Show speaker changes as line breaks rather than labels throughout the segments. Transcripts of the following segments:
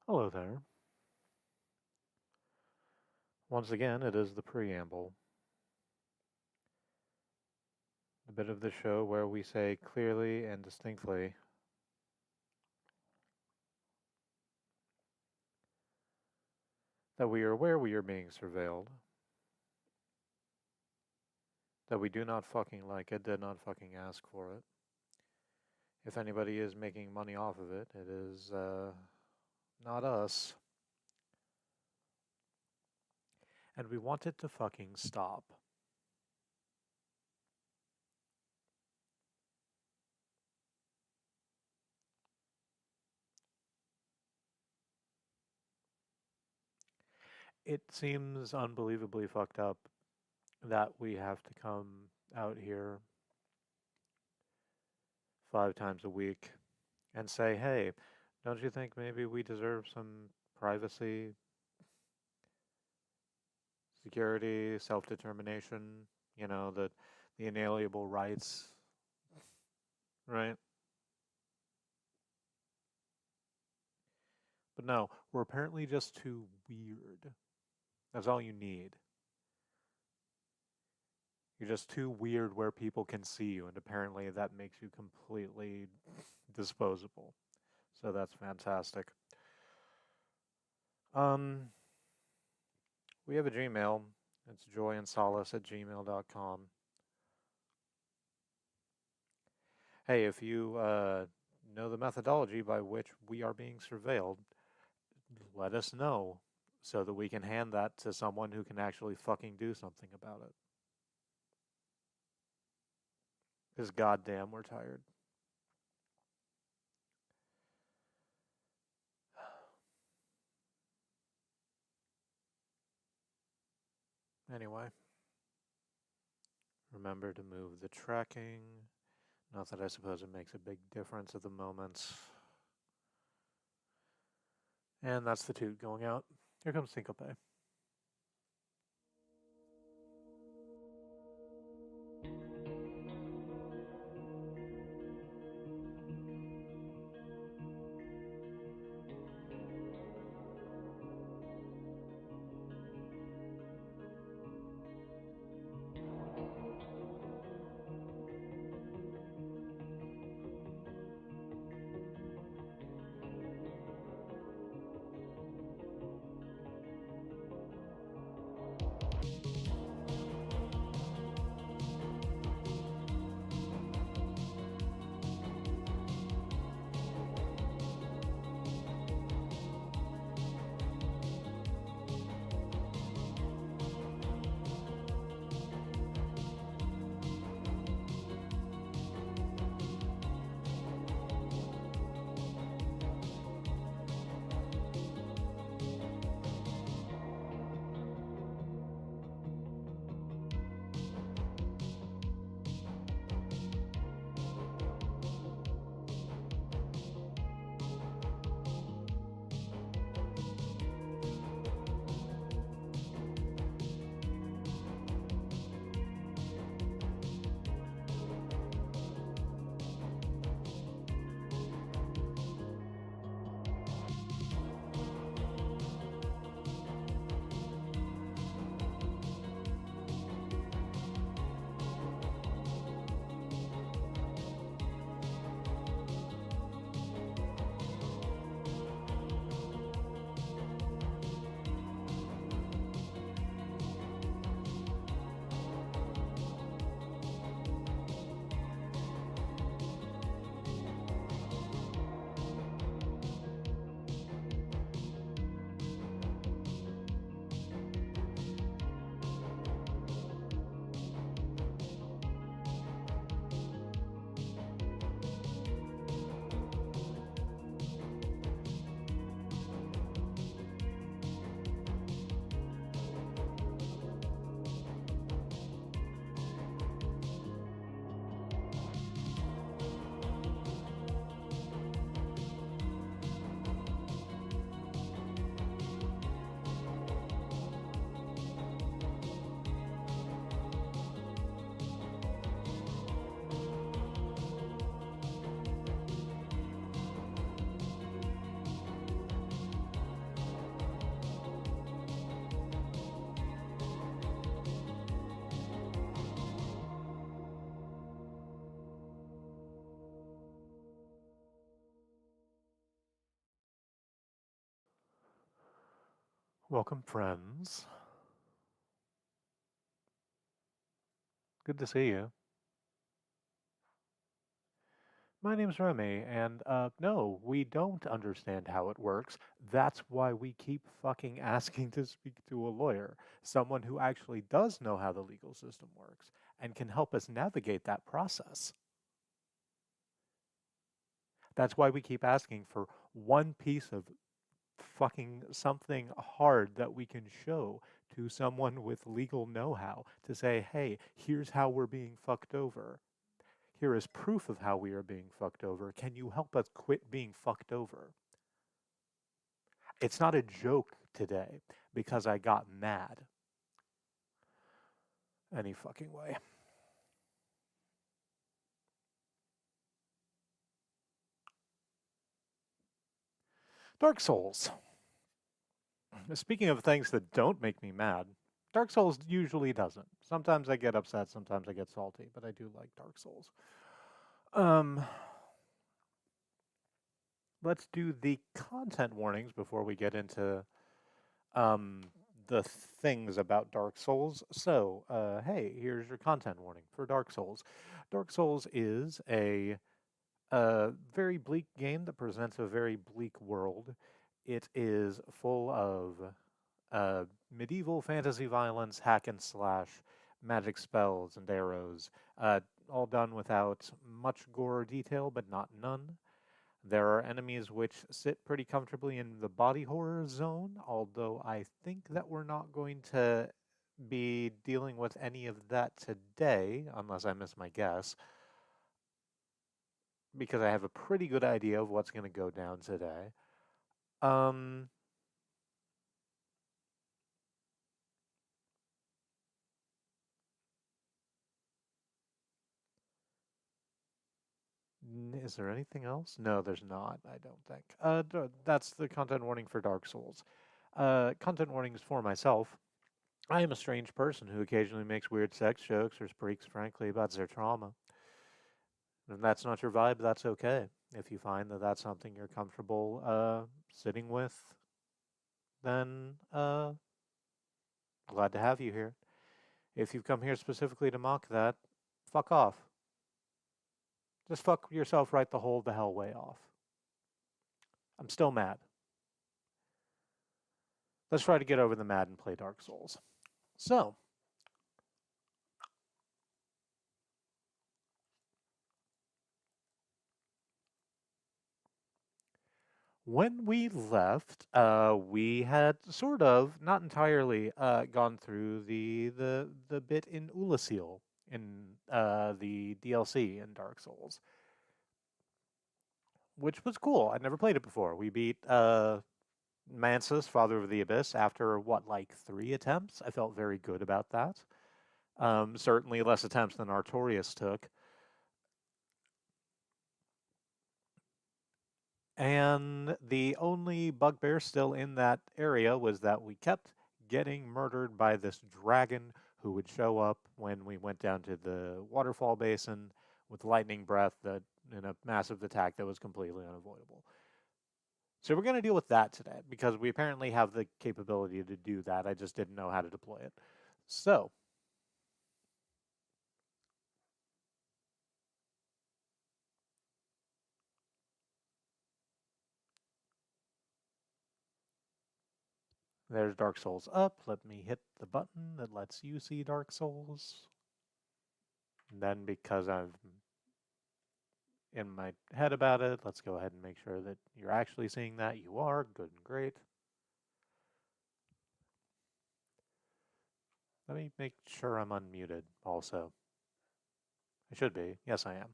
Hello there. Once again, it is the preamble, the bit of the show where we say clearly and distinctly that we are aware we are being surveilled, that we do not fucking like it, did not fucking ask for it. If anybody is making money off of it, it is not us. And we want it to fucking stop. It seems unbelievably fucked up that we have to come out here 5 times a week and say, hey, don't you think maybe we deserve some privacy, security, self-determination, the inalienable rights, right? But no, we're apparently just too weird. That's all you need. You're just too weird where people can see you, and apparently that makes you completely disposable. So that's fantastic. Um, we have a Gmail. It's joyandsolace@gmail.com. Hey, if you know the methodology by which we are being surveilled, let us know so that we can hand that to someone who can actually fucking do something about it. Because goddamn, we're tired. Anyway, remember to move the tracking. Not that I suppose it makes a big difference at the moment. And that's the toot going out. Here comes Syncope. Welcome, friends. Good to see you. My name's Remy, and no, we don't understand how it works. That's why we keep fucking asking to speak to a lawyer, someone who actually does know how the legal system works and can help us navigate that process. That's why we keep asking for one piece of fucking something hard that we can show to someone with legal know how to say, hey, here's how we're being fucked over. Here is proof of how we are being fucked over. Can you help us quit being fucked over? It's not a joke today because I got mad. Any fucking way. Dark Souls. Speaking of things that don't make me mad, Dark Souls usually doesn't. Sometimes I get upset, sometimes I get salty, but I do like Dark Souls. Um, let's do the content warnings before we get into um, the things about Dark Souls. So, hey, here's your content warning for Dark Souls. Dark Souls is a very bleak game that presents a very bleak world. It is full of medieval fantasy violence, hack and slash, magic spells and arrows, all done without much gore or detail, but not none. There are enemies which sit pretty comfortably in the body horror zone, although I think that we're not going to be dealing with any of that today, unless I miss my guess, because I have a pretty good idea of what's going to go down today. Um, is there anything else? No, there's not, I don't think. That's the content warning for Dark Souls. Content warnings for myself. I am a strange person who occasionally makes weird sex jokes or speaks frankly about their trauma. If that's not your vibe, that's okay. If you find that that's something you're comfortable sitting with, then glad to have you here. If you've come here specifically to mock that, fuck off. Just fuck yourself right the hell way off. I'm still mad. Let's try to get over the mad and play Dark Souls. So, when we left, we had sort of, not entirely, gone through the bit in Ulasil in the DLC in Dark Souls, which was cool. I'd never played it before. We beat Mansus, Father of the Abyss, after what, like 3 attempts? I felt very good about that. Certainly less attempts than Artorias took. And the only bugbear still in that area was that we kept getting murdered by this dragon who would show up when we went down to the waterfall basin with lightning breath that in a massive attack that was completely unavoidable. So we're going to deal with that today because we apparently have the capability to do that. I just didn't know how to deploy it. So, there's Dark Souls up. Let me hit the button that lets you see Dark Souls. And then because I'm in my head about it, let's go ahead and make sure that you're actually seeing that. You are. Good and great. Let me make sure I'm unmuted also. I should be. Yes, I am.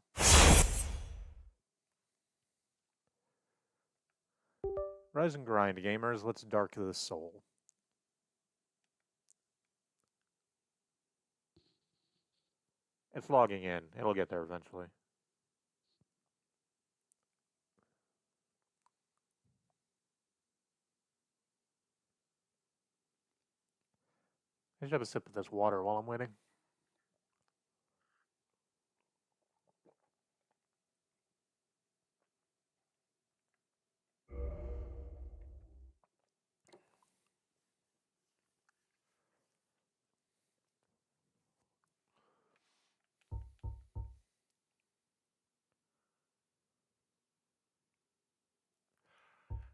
Rise and grind, gamers. Let's dark the soul. It's logging in. It'll get there eventually. I should have a sip of this water while I'm waiting.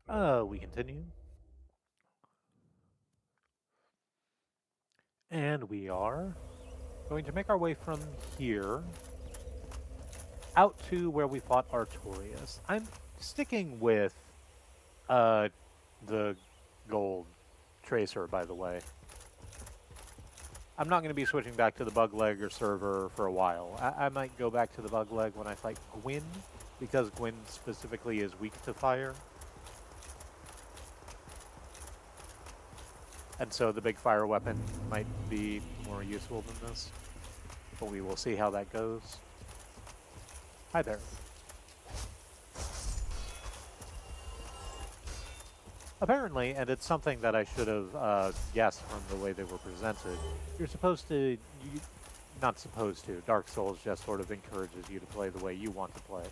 We continue. And we are going to make our way from here out to where we fought Artorias. I'm sticking with uh, the gold tracer, by the way. I'm not going to be switching back to the bug leg or server for a while. I might go back to the bug leg when I fight Gwyn, because Gwyn specifically is weak to fire. And so the big fire weapon might be more useful than this. But we will see how that goes. Hi there. Apparently, and it's something that I should have guessed from the way they were presented, you're supposed to, not supposed to, Dark Souls just sort of encourages you to play the way you want to play.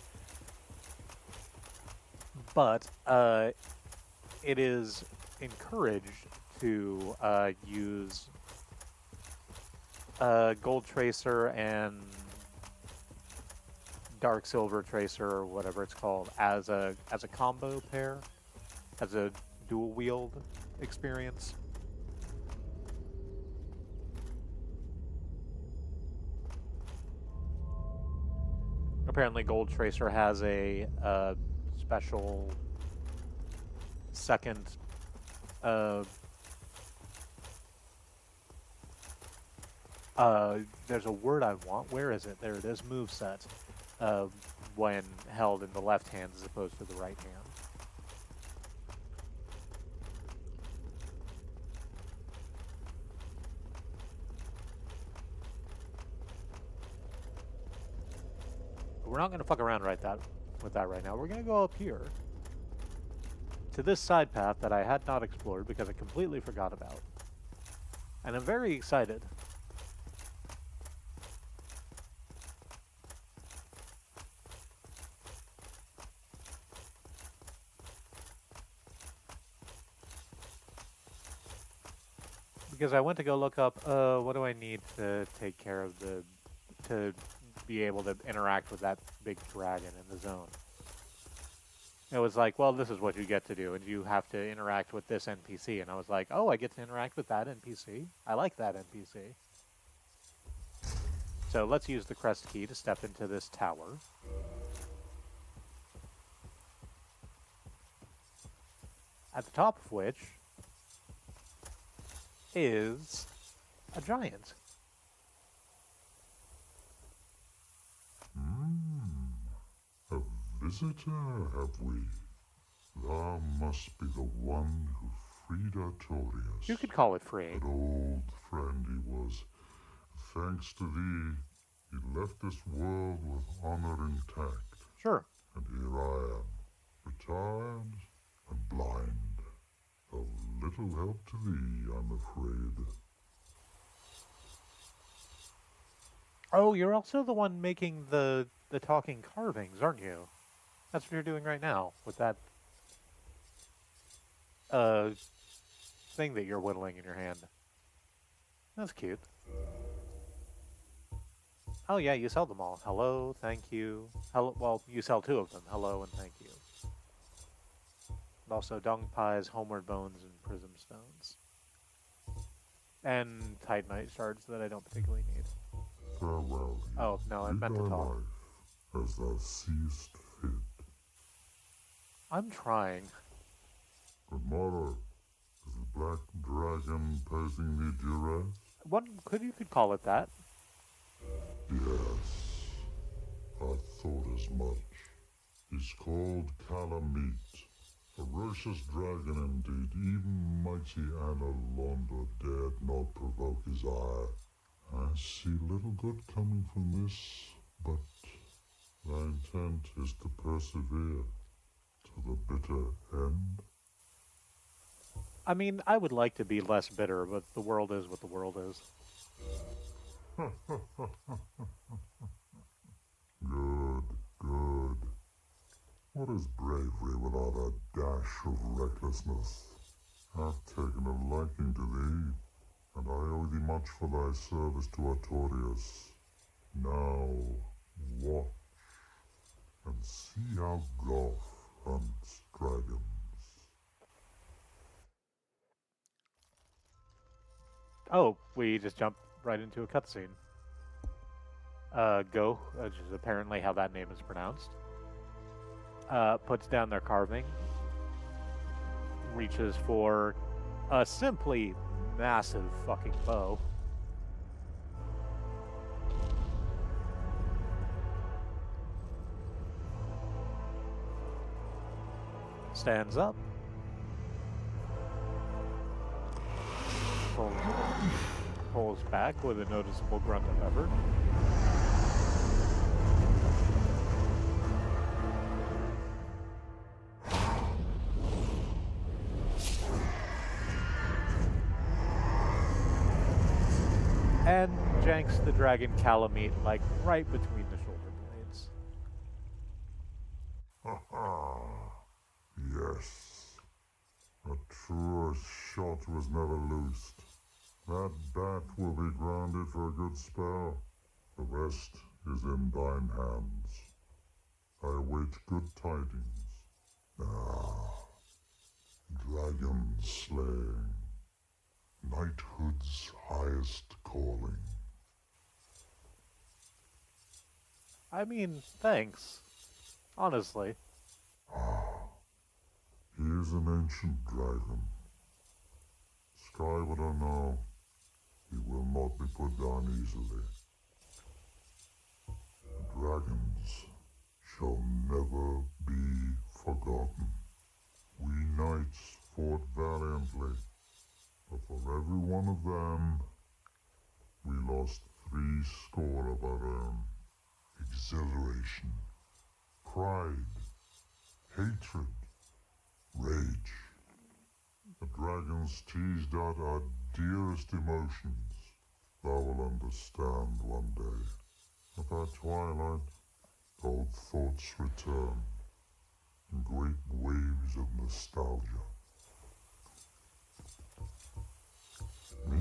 But it is encouraged to use Gold Tracer and Dark Silver Tracer, or whatever it's called, as a combo pair, as a dual wield experience. Apparently Gold Tracer has a special second there's a word I want. Where is it? There it is. Moveset. When held in the left hand as opposed to the right hand. But we're not going to fuck around with that right now. We're going to go up here to this side path that I had not explored because I completely forgot about. And I'm very excited. Because I went to go look up, what do I need to take care of to be able to interact with that big dragon in the zone? It was like, well, this is what you get to do, and you have to interact with this NPC. And I was like, oh, I get to interact with that NPC? I like that NPC. So let's use the crest key to step into this tower. At the top of which is a giant.
A visitor, have we? Thou must be the one who freed Artorias.
You could call it free.
An old friend he was. Thanks to thee, he left this world with honor intact.
Sure.
And here I am, retired and blind. Of little help to thee, I'm afraid.
Oh, you're also the one making the talking carvings, aren't you? That's what you're doing right now with that thing that you're whittling in your hand. That's cute. Oh yeah, you sell them all. Hello, thank you. Hello, well, you sell 2 of them. Hello and thank you. And also dung pies, homeward bones, and prism stones. And titanite shards that I don't particularly need.
Farewell.
Oh, no, I meant to talk.
Life as thou seest fit.
I'm trying.
Tomorrow, is the black dragon posing thee duress?
You could call it that.
Yes, I thought as much. He's called Calamite, ferocious dragon indeed. Even mighty Anna Londa dared not provoke his ire. I see little good coming from this, but thy intent is to persevere to the bitter end.
I mean, I would like to be less bitter, but the world is what the world is.
Good, good. What is bravery without a dash of recklessness? I've taken a liking to thee, and I owe thee much for thy service to Artorias. Now, watch, and see how Goth hunts dragons.
Oh, we just jumped right into a cutscene. Go, which is apparently how that name is pronounced, puts down their carving, reaches for a simply massive fucking bow. Stands up. Pulls back with a noticeable grunt of effort. And janks the dragon Calamite like right between the shoulder blades.
Ha ha! Yes. A truer shot was never loosed. That bat will be grounded for a good spell. The rest is in thine hands. I await good tidings. Dragon slaying. Knighthood's highest calling.
I mean, thanks. Honestly.
He is an ancient dragon. Skyward or no, he will not be put down easily. Dragons shall never be forgotten. We knights fought valiantly, but for every one of them, we lost 80 of our own. Exhilaration, pride, hatred, rage. The dragons teased out our dearest emotions. Thou will understand one day. At our twilight, old thoughts return in great waves of nostalgia. Me,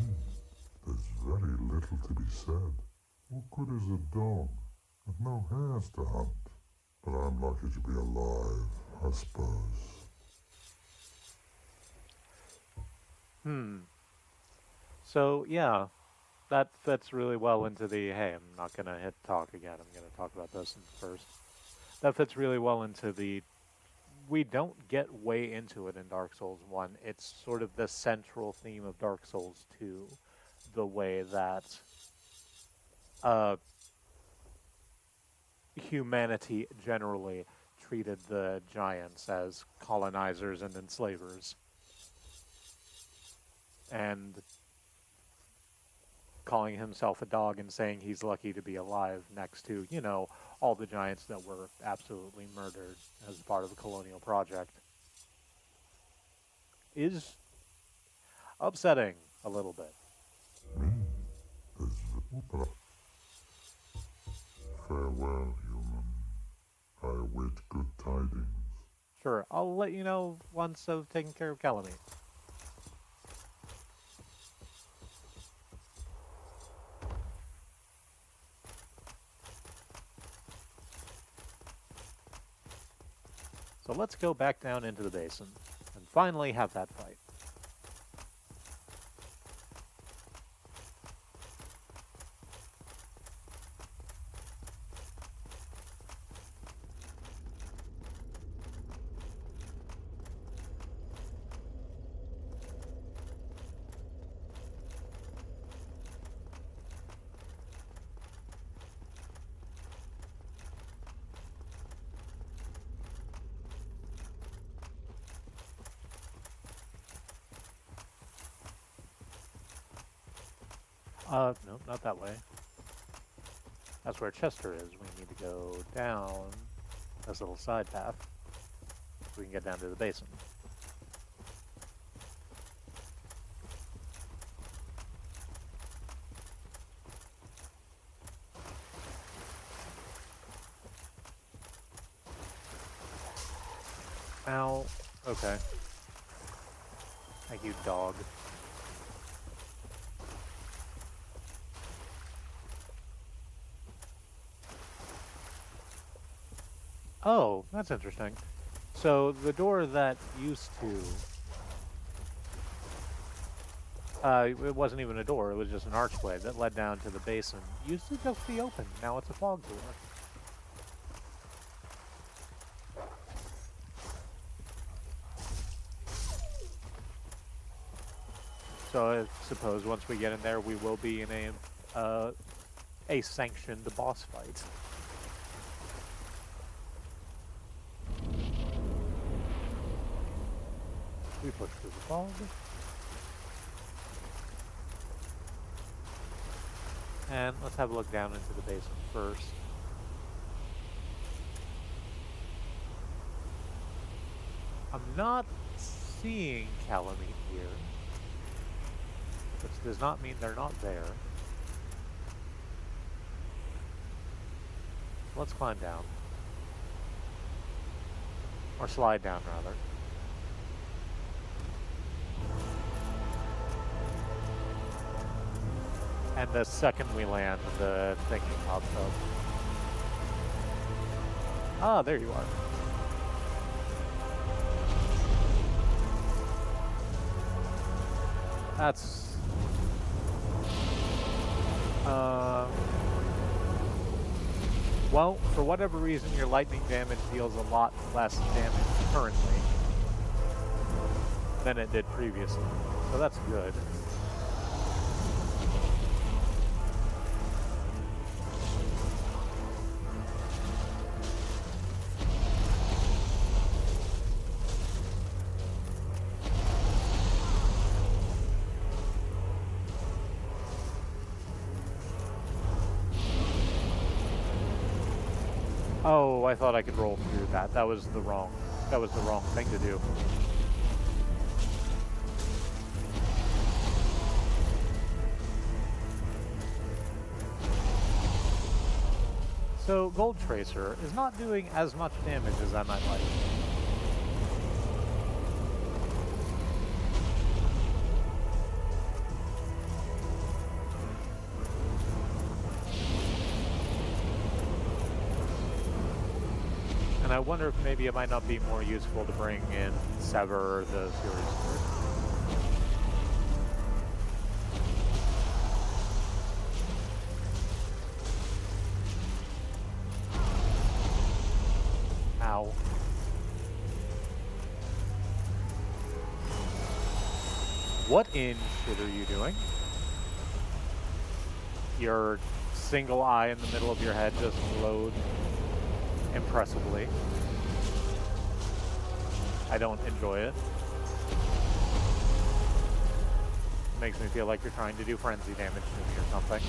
there's very little to be said. What good is a dog with no hairs to hunt? But I'm lucky to be alive, I suppose.
So, yeah, that fits really well into the, hey, I'm not going to hit talk again. I'm going to talk about this first. That fits really well into the, we don't get way into it in Dark Souls 1. It's sort of the central theme of Dark Souls 2, the way that humanity generally treated the giants as colonizers and enslavers. And calling himself a dog and saying he's lucky to be alive next to, you know, all the giants that were absolutely murdered as part of the colonial project is upsetting a little bit.
Farewell, human. I await good tidings.
Sure, I'll let you know once I've taken care of Calamite. So let's go back down into the basin and finally have that fight. No, not that way. That's where Chester is. We need to go down this little side path so we can get down to the basin. Ow. Okay. Thank you, dog. Oh, that's interesting. So the door that used to It wasn't even a door, it was just an archway that led down to the basin. Used to just be open, now it's a fog door. So I suppose once we get in there, we will be in a sanctioned boss fight. We push through the fog. And let's have a look down into the basin first. I'm not seeing Calamite here, which does not mean they're not there. Let's climb down. Or slide down, rather. And the second we land, the thingy pops up. Ah, there you are. That's... well, for whatever reason, your lightning damage deals a lot less damage currently than it did previously. So that's good. Oh, I thought I could roll through that. That was the wrong thing to do. So Gold Tracer is not doing as much damage as I might like. And I wonder if maybe it might not be more useful to bring in Sever the Fury Sword. Ow. What in shit are you doing? Your single eye in the middle of your head just glowed impressively. I don't enjoy it. Makes me feel like you're trying to do frenzy damage to me or something.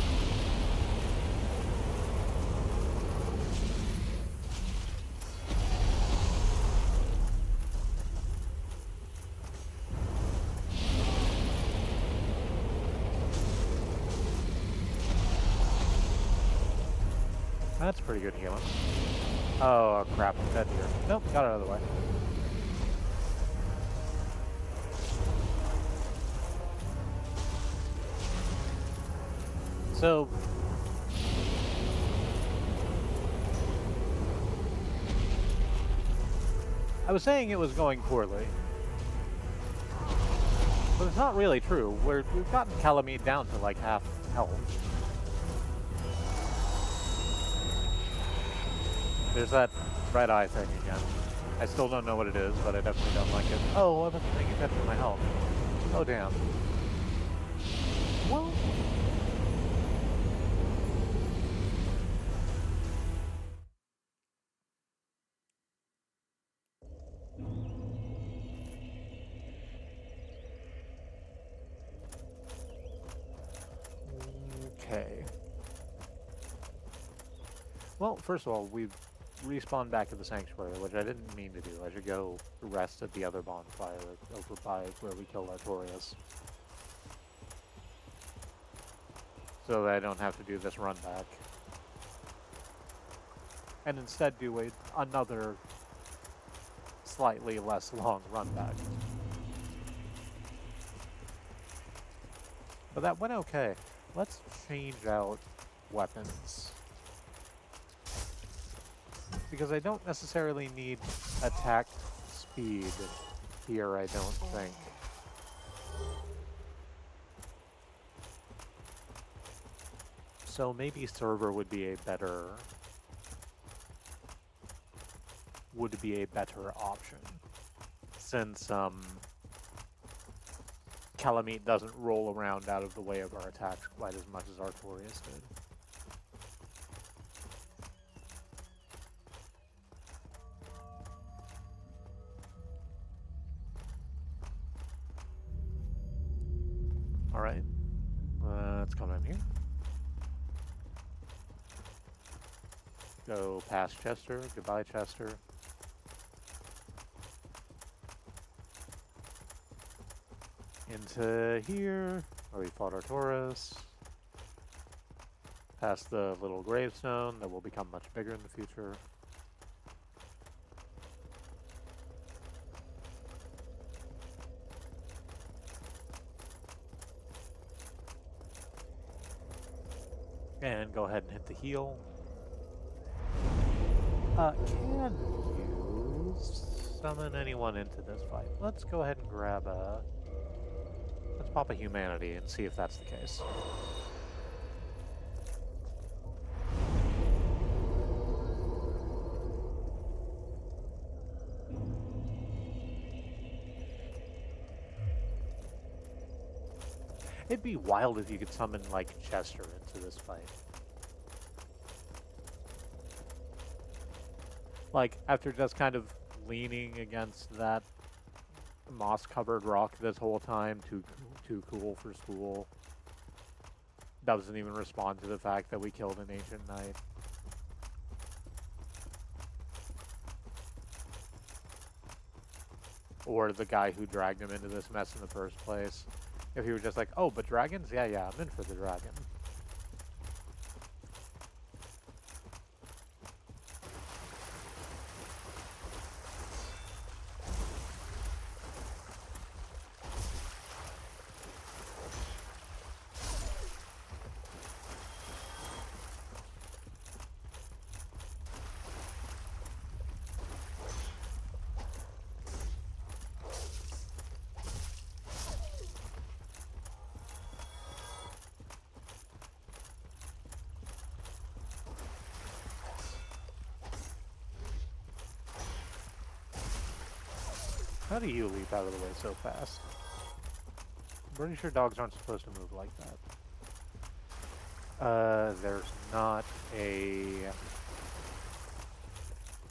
That's pretty good healing. Oh, crap, I'm dead here. Nope, got it out of the way. So... I was saying it was going poorly. But it's not really true. We've gotten Calamite down to like half health. There's that red eye thing again. I still don't know what it is, but I definitely don't like it. Oh, I wasn't paying attention to my health. Oh, damn. Well... Okay. Well, first of all, we've respawned back at the sanctuary, which I didn't mean to do. I should go rest at the other bonfire over by where we killed Artorias. So that I don't have to do this run back. And instead do another slightly less long run back. But that went okay. Let's change out weapons. Because I don't necessarily need attack speed here, I don't think. So maybe server would be a better option, since Kalameet doesn't roll around out of the way of our attacks quite as much as Artorias did. Alright, let's come in here. Go past Chester, goodbye Chester. Into here, where we fought Artorias. Past the little gravestone that will become much bigger in the future. And go ahead and hit the heal. Can you summon anyone into this fight? Let's go ahead and grab a... Let's pop a humanity and see if that's the case. It'd be wild if you could summon, like, Chester into this fight. Like, after just kind of leaning against that moss-covered rock this whole time, too cool for school. Doesn't even respond to the fact that we killed an ancient knight. Or the guy who dragged him into this mess in the first place. If he were just like, oh, but dragons? Yeah, I'm in for the dragon. How do you leap out of the way so fast? I'm pretty sure dogs aren't supposed to move like that. There's not a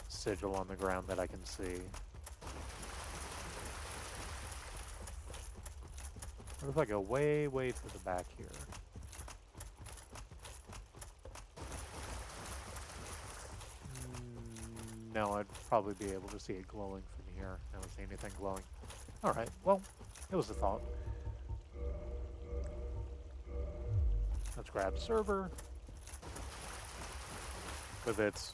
sigil on the ground that I can see. What if I go way, way to the back here? No, I'd probably be able to see it glowing from here. I don't see anything glowing. Alright, well, it was a thought. Let's grab server. With its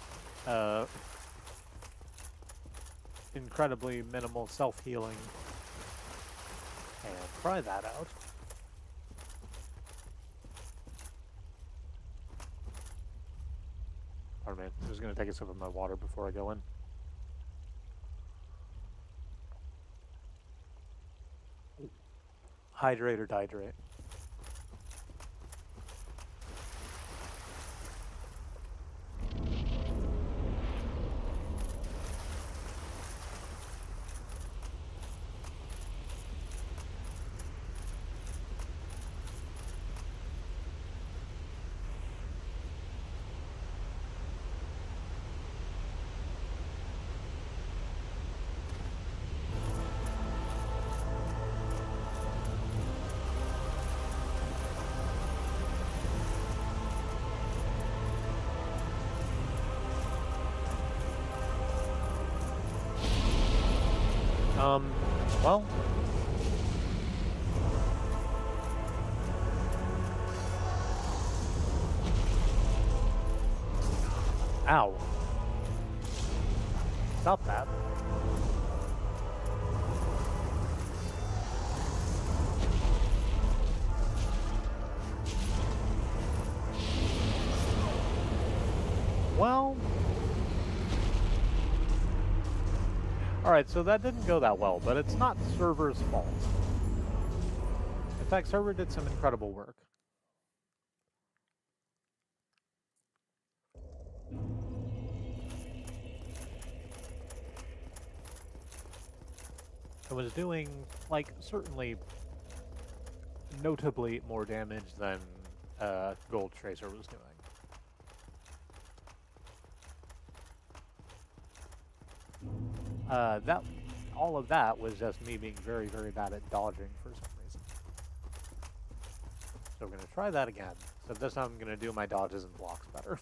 incredibly minimal self-healing. And try that out. Pardon me, I'm just going to take a sip of my water before I go in. Hydrate or dihydrate? Well... Ow. Stop that. Well... Alright, so that didn't go that well, but it's not server's fault. In fact, server did some incredible work. It was doing, like, certainly notably more damage than Gold Tracer was doing. All of that was just me being very, very bad at dodging for some reason. So we're going to try that again. So this time I'm going to do my dodges and blocks better.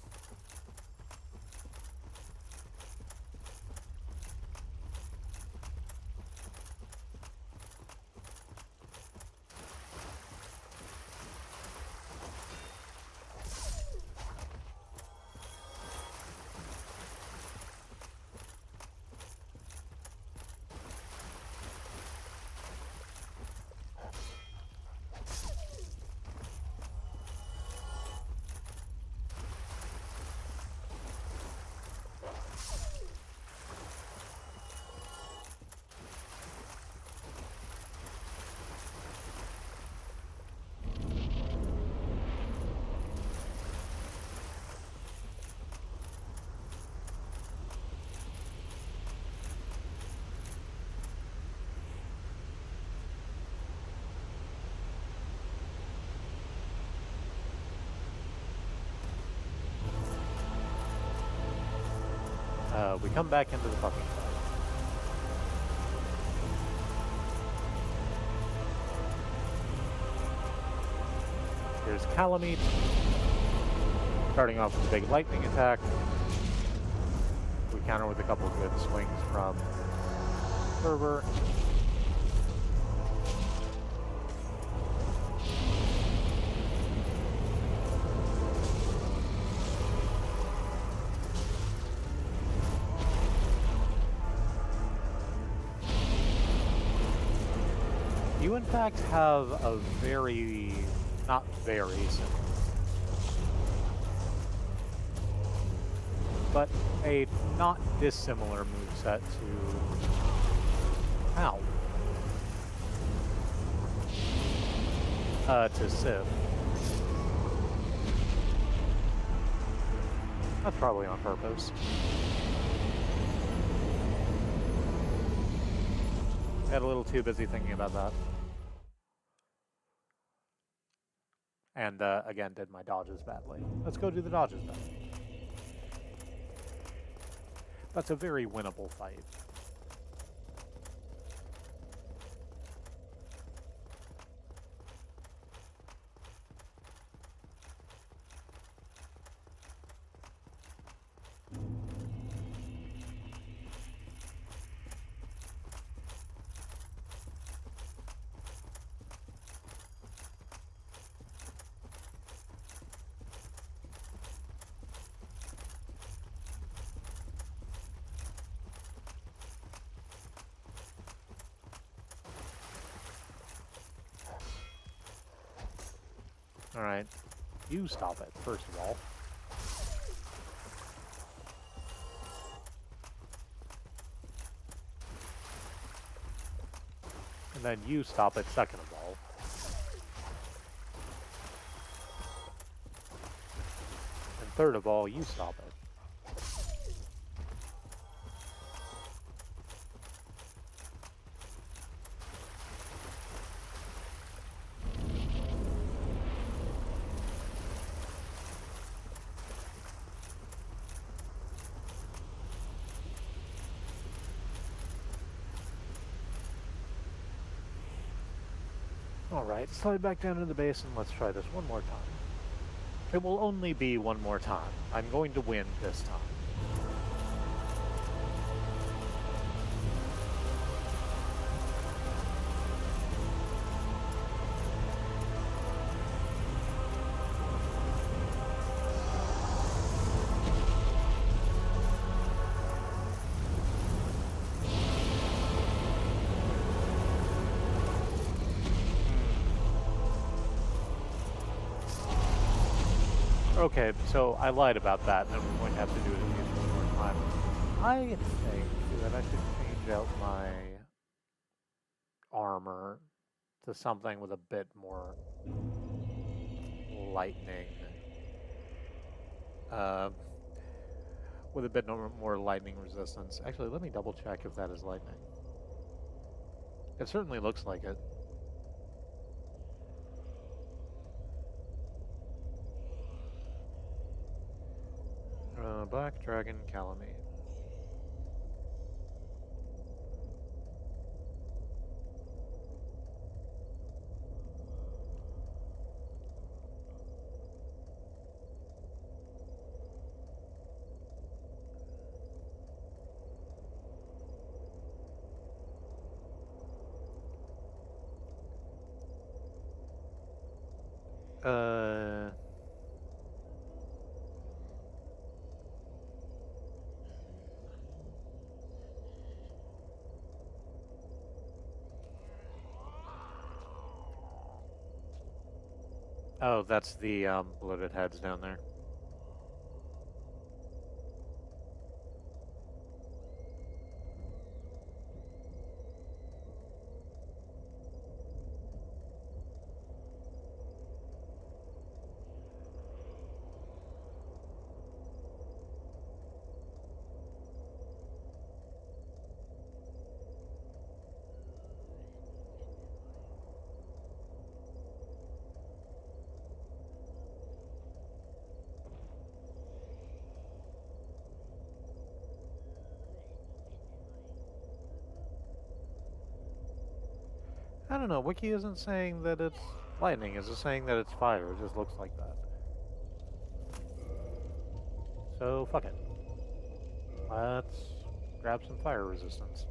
We come back into the fucking fight. Here's Kalameet, starting off with a big lightning attack. We counter with a couple of good swings from Fervor. You, in fact, have a very, not very simple, but a not dissimilar moveset to... Ow. To Sif. That's probably on purpose. Got a little too busy thinking about that. And again, did my dodges badly. Let's go do the dodges then. That's a very winnable fight. Alright, you stop it, first of all. And then you stop it, second of all. And third of all, you stop it. Alright, slide back down to the base and let's try this one more time. It will only be one more time. I'm going to win this time. Okay, so I lied about that, and we're going to have to do it at least one more time. I think that I should change out my armor to something with a bit more lightning. With a bit more lightning resistance. Actually, let me double check if that is lightning. It certainly looks like it. Black Dragon Calamite. Oh, that's the bloated heads down there. I don't know, Wiki isn't saying that it's lightning, it's just saying that it's fire, it just looks like that. So, fuck it. Let's grab some fire resistance.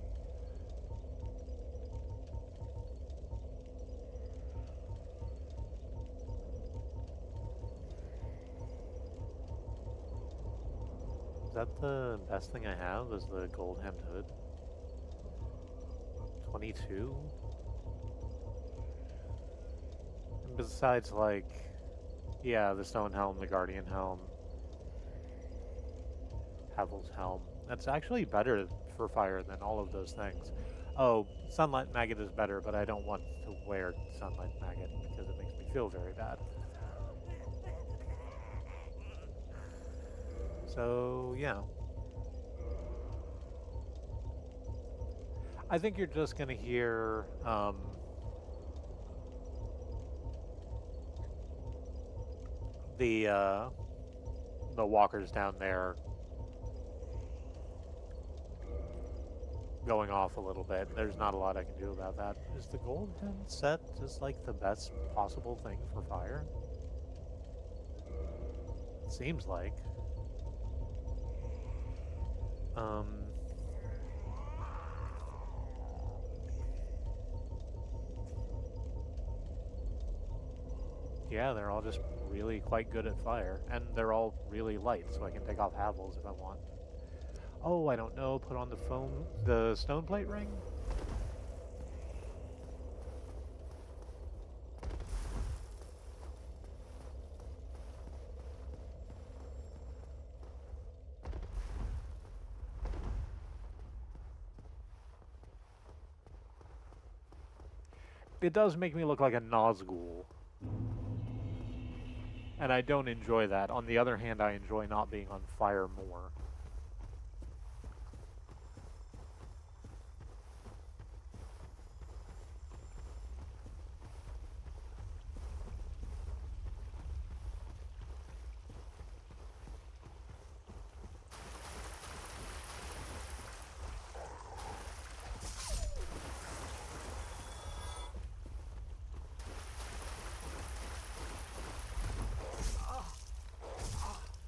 Is that the best thing I have, is the gold hemmed hood? 22? Besides, like, yeah, the stone helm, the guardian helm, Havel's helm. That's actually better for fire than all of those things. Oh, sunlight maggot is better, but I don't want to wear sunlight maggot because it makes me feel very bad. So, yeah. I think you're just gonna hear, the walkers down there going off a little bit. There's not a lot I can do about that. Is the golden set just like the best possible thing for fire? It seems like. Yeah, they're all just really quite good at fire, and they're all really light, so I can take off Havels if I want. Oh, I don't know, put on the stone plate ring? It does make me look like a Nazgul. And I don't enjoy that. On the other hand, I enjoy not being on fire more.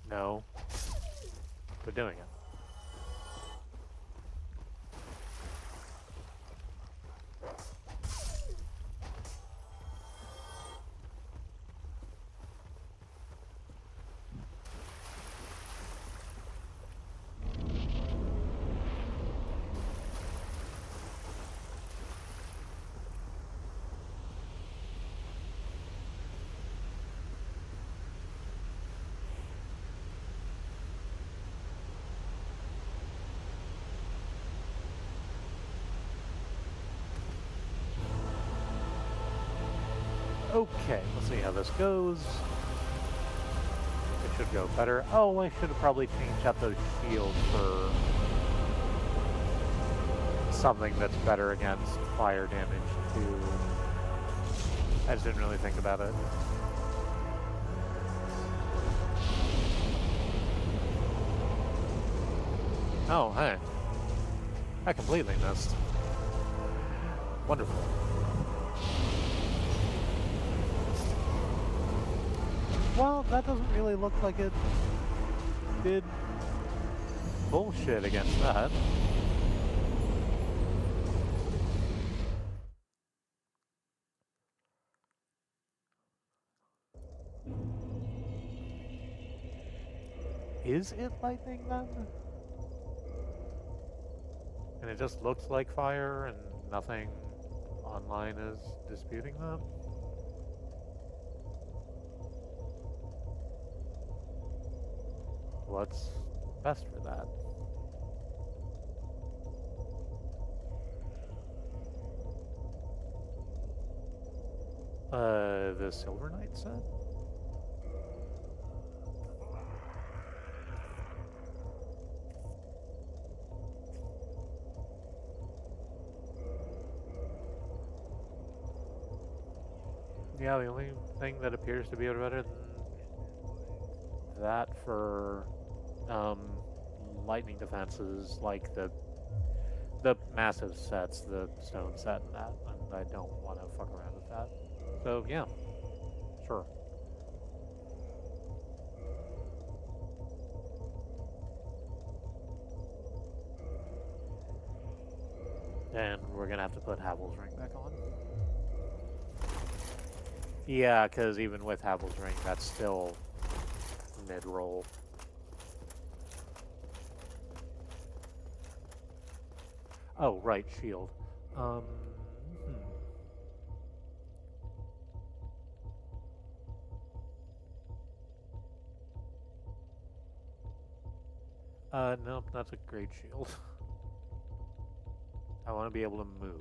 No. We're doing it. Okay, let's see how this goes. It should go better. Oh, I should have probably changed out those shields for something that's better against fire damage too. I just didn't really think about it. Oh, hey. I completely missed. Wonderful. Well, that doesn't really look like it did bullshit against that. Is it lightning then? And it just looks like fire and nothing online is disputing that? What's best for that? The Silver Knight set? Yeah, the only thing that appears to be better than that for lightning defenses, like the massive sets, the stone set and that, and I don't want to fuck around with that. So yeah, sure. And we're gonna have to put Havel's ring back on. Yeah, because even with Havel's ring, that's still mid-roll. Oh, right, shield. Nope, that's a great shield. I want to be able to move.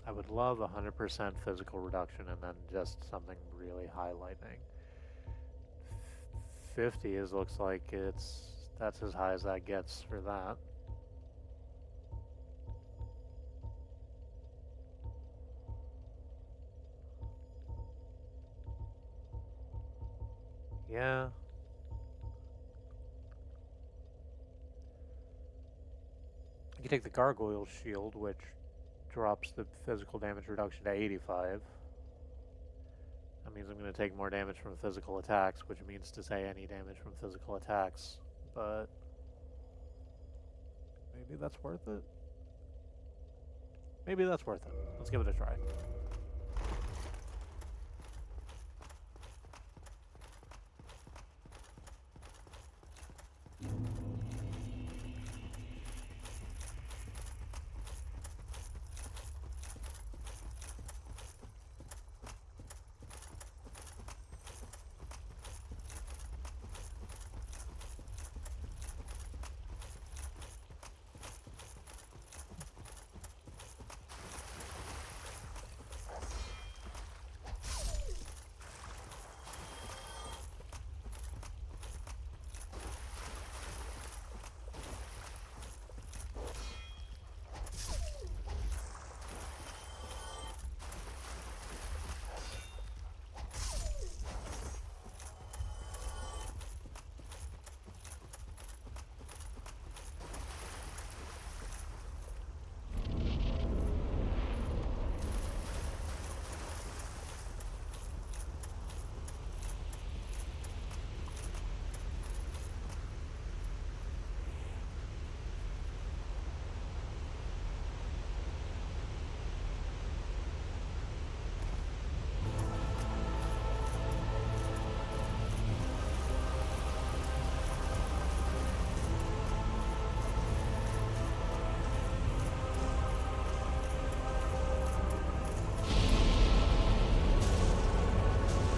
I would love 100% physical reduction and then just something really high lightning. 50 looks like that's as high as that gets for that. Yeah. You can take the Gargoyle Shield, which drops the physical damage reduction to 85. That means I'm going to take more damage from physical attacks, which means to say any damage from physical attacks, but maybe that's worth it? Maybe that's worth it. Let's give it a try.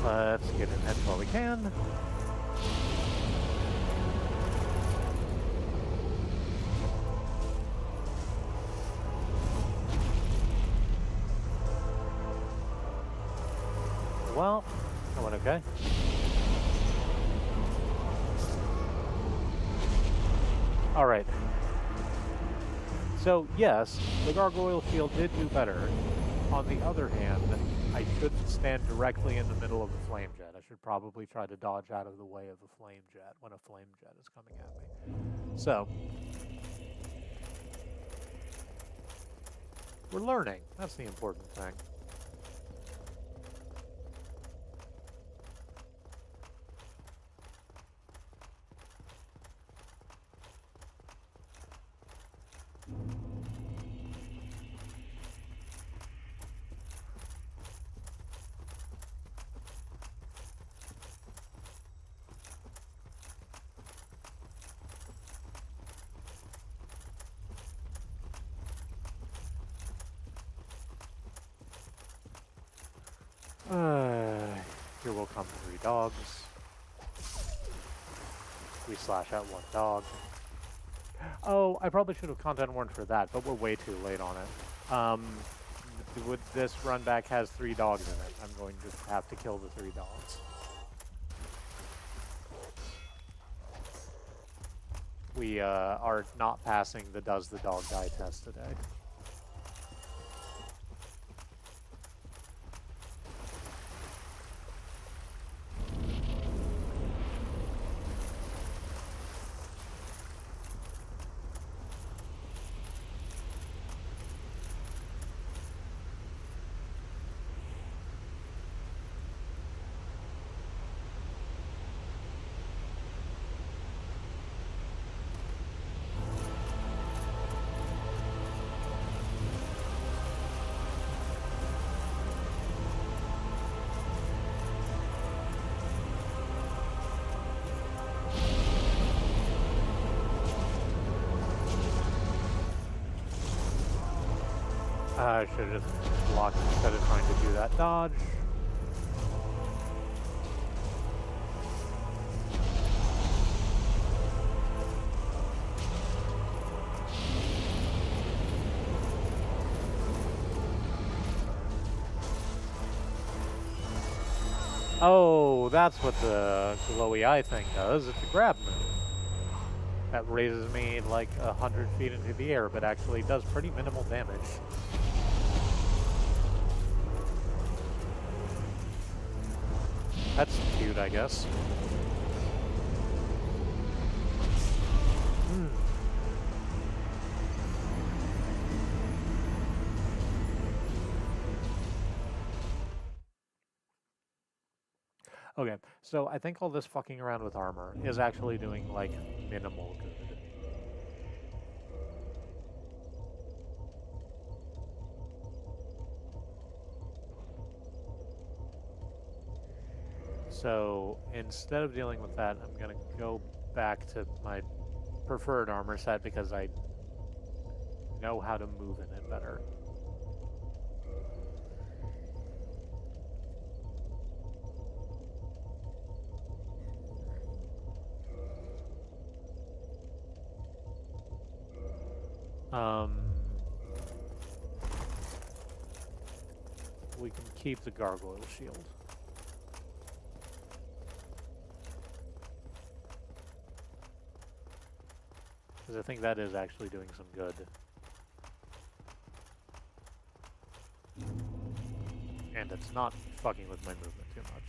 Let's get in hits while we can. well, that went okay. Alright. So, yes, the gargoyle shield did do better. On the other hand, I shouldn't stand directly in the middle of a flame jet. I should probably try to dodge out of the way of a flame jet when a flame jet is coming at me. So, we're learning. That's the important thing. Here will come 3 dogs. We slash out 1 dog. Oh, I probably should have content warned for that, but we're way too late on it. This run back has 3 dogs in it. I'm going to have to kill the 3 dogs. We are not passing the does the dog die test today. I should have just blocked instead of trying to do that dodge. Oh, that's what the glowy eye thing does. It's a grab move. That raises me like 100 feet into the air, but actually does pretty minimal damage. That's cute, I guess. Okay, so I think all this fucking around with armor is actually doing, like, minimal good. So, instead of dealing with that, I'm gonna go back to my preferred armor set because I know how to move in it better. We can keep the gargoyle shield. Because I think that is actually doing some good. And it's not fucking with my movement too much.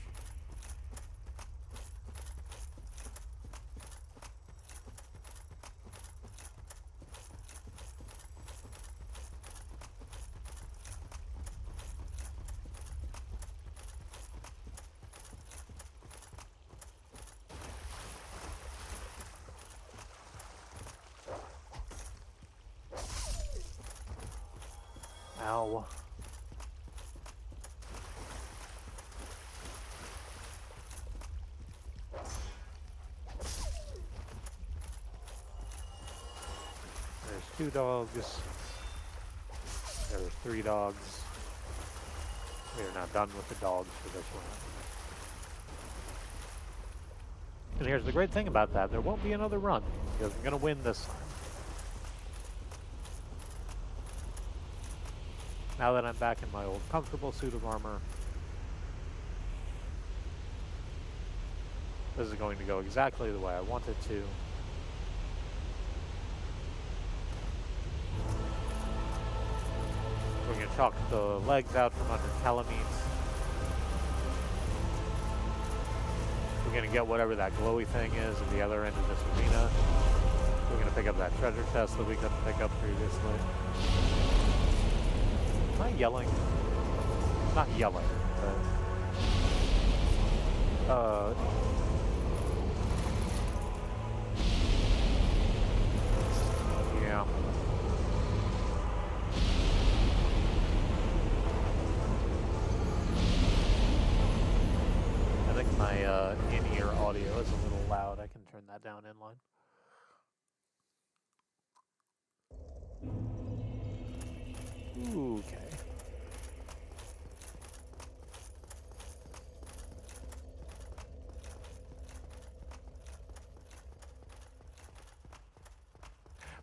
Ow. There's 2 dogs. There's 3 dogs. We are not done with the dogs for this one. And here's the great thing about that. There won't be another run, because I'm going to win this time. Now that I'm back in my old comfortable suit of armor, This is going to go exactly the way I want it to. We're going to chalk the legs out from under Calamites. We're going to get whatever that glowy thing is at the other end of this arena. We're going to pick up that treasure chest that we couldn't pick up previously. Am I yelling? Not yelling, but... yeah. I think my in-ear audio is a little loud. I can turn that down inline. Okay.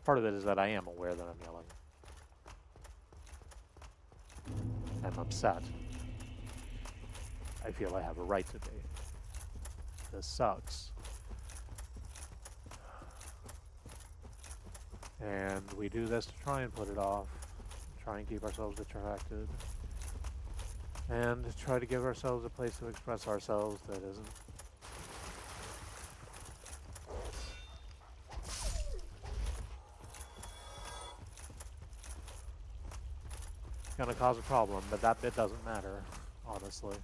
Part of it is that I am aware that I'm yelling. I'm upset. I feel I have a right to be. This sucks. And we do this to try and put it off, try and keep ourselves distracted, and try to give ourselves a place to express ourselves that isn't gonna cause a problem, but that bit doesn't matter, honestly.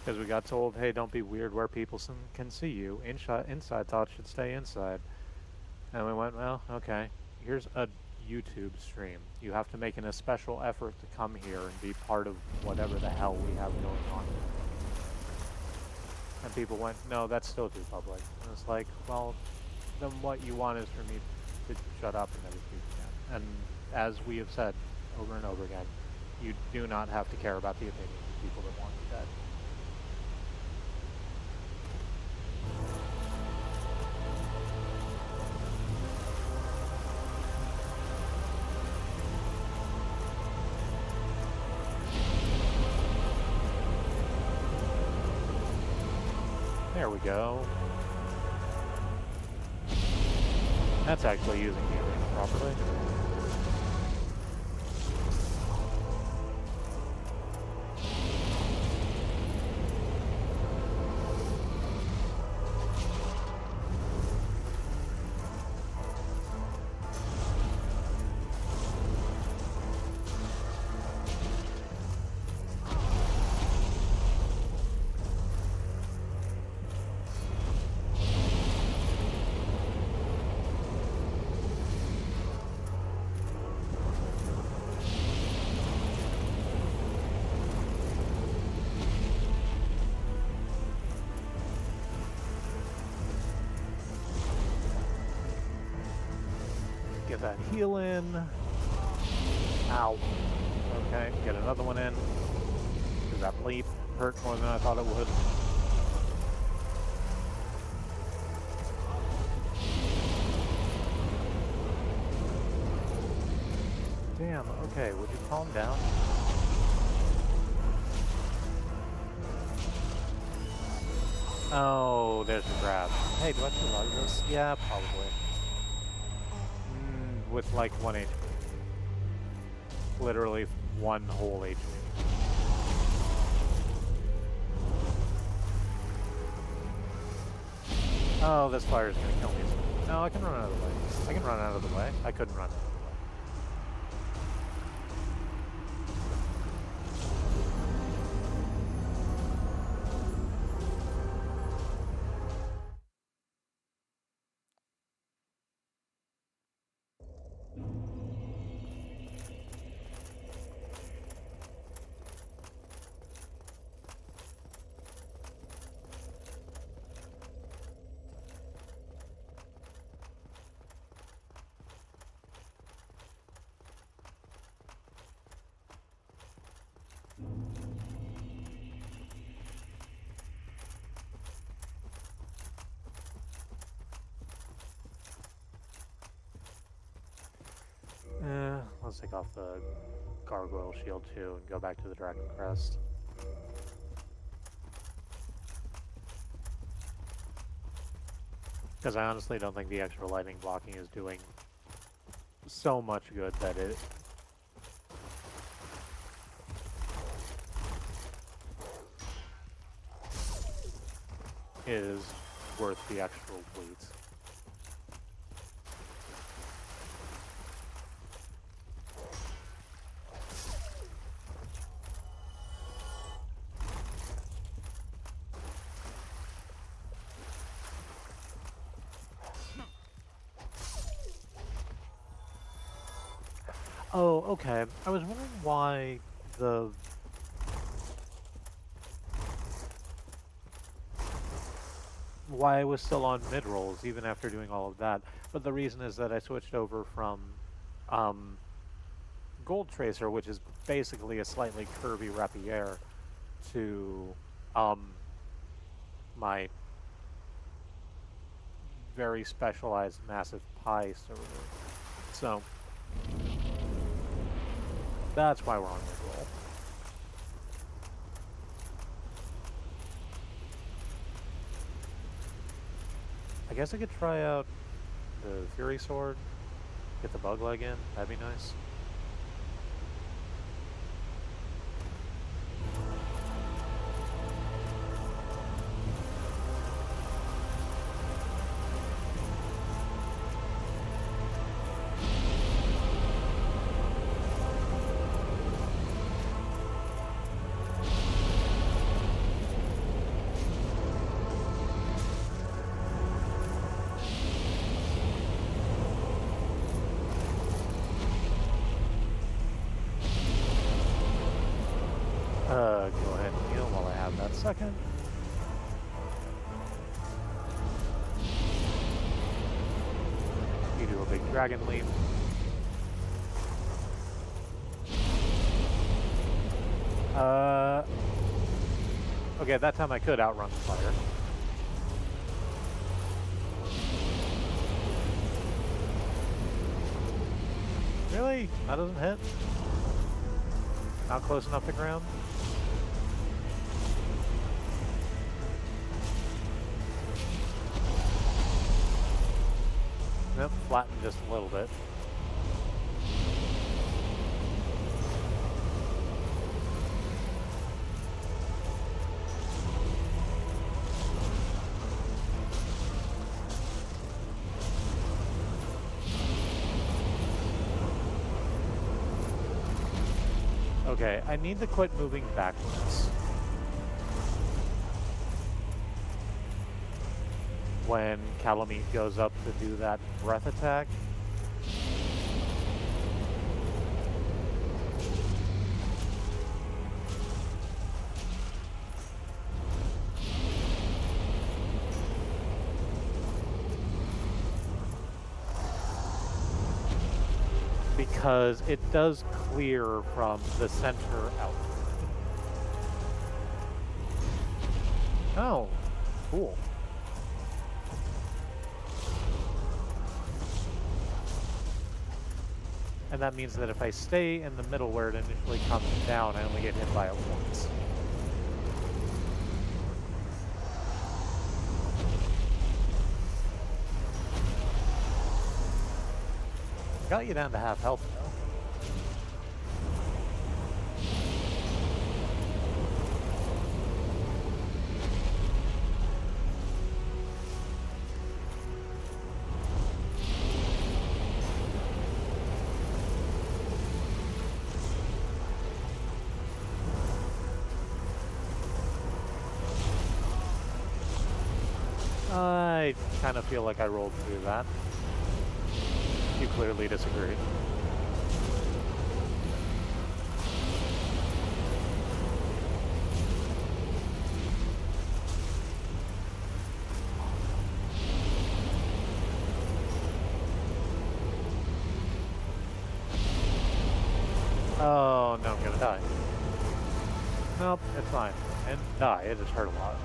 Because we got told, hey, don't be weird where people can see you. Inside thoughts should stay inside. And we went, well, okay, here's a YouTube stream. You have to make an especial effort to come here and be part of whatever the hell we have going on. And people went, no, that's still too public. And it's like, well, then what you want is for me to shut up and never speak again. And as we have said over and over again, you do not have to care about the opinions of people that want you dead. There we go. That's actually using the arena properly. Get that heal in. Ow. Okay, get another one in. Because that bleep hurt more than I thought it would. Damn, okay, would you calm down? Oh, there's the grab. Hey, do I still like this? Yeah, probably. With like 1 HP. Literally one whole HP. Oh, this fire is gonna kill me. No, I can run out of the way. I can run out of the way. I couldn't run out of the way. let's take off the gargoyle shield too and go back to the Dragon Crest. Because I honestly don't think the extra lightning blocking is doing so much good that it is worth the extra weight. Oh, okay. I was wondering why I was still on mid rolls even after doing all of that. But the reason is that I switched over from Gold Tracer, which is basically a slightly curvy rapier, to my very specialized massive pie server. So that's why we're on mid-roll. I guess I could try out the Fury Sword, get the bug leg in, that'd be nice. Go ahead and heal while I have that second. You do a big dragon leap. Okay, that time I could outrun the fire. Really? That doesn't hit? Not close enough to ground? Nope, flattened just a little bit. Okay, I need to quit moving backwards. When Kalameet goes up to do that breath attack. Because it does clear from the center outward. Oh, cool. And that means that if I stay in the middle where it initially comes down, I only get hit by it once. Got you down to half health though. I kind of feel like I rolled through that. You clearly disagree. Oh, no, I'm gonna die. Nope, it's fine. And die, it just hurt a lot.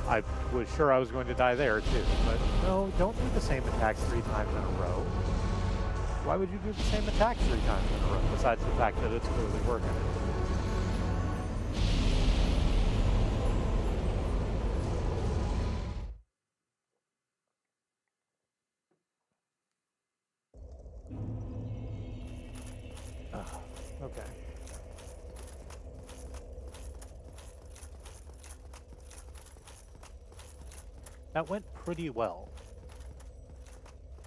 I Was sure I was going to die there too, but no, don't do the same attack 3 times in a row. Why would you do the same attack 3 times in a row, besides the fact that it's clearly working? Okay. That went pretty well.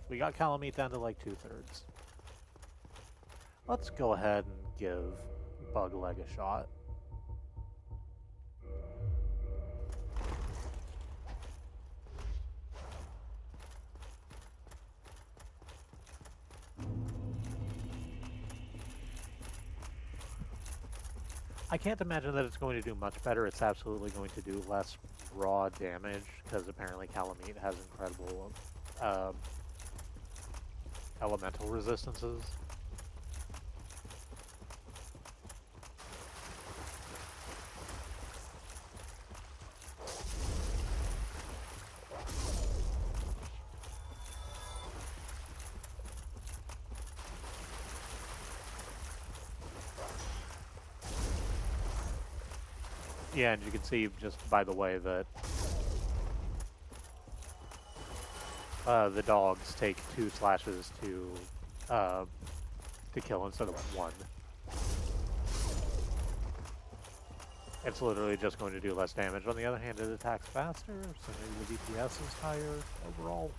We got Calamite down to like 2/3. Let's go ahead and give Bugleg a shot. I can't imagine that it's going to do much better. It's absolutely going to do less raw damage, because apparently Calamite has incredible elemental resistances. Yeah, and you can see just by the way that the dogs take 2 slashes to kill instead of 1. It's literally just going to do less damage. On the other hand, it attacks faster, so maybe the DPS is higher overall.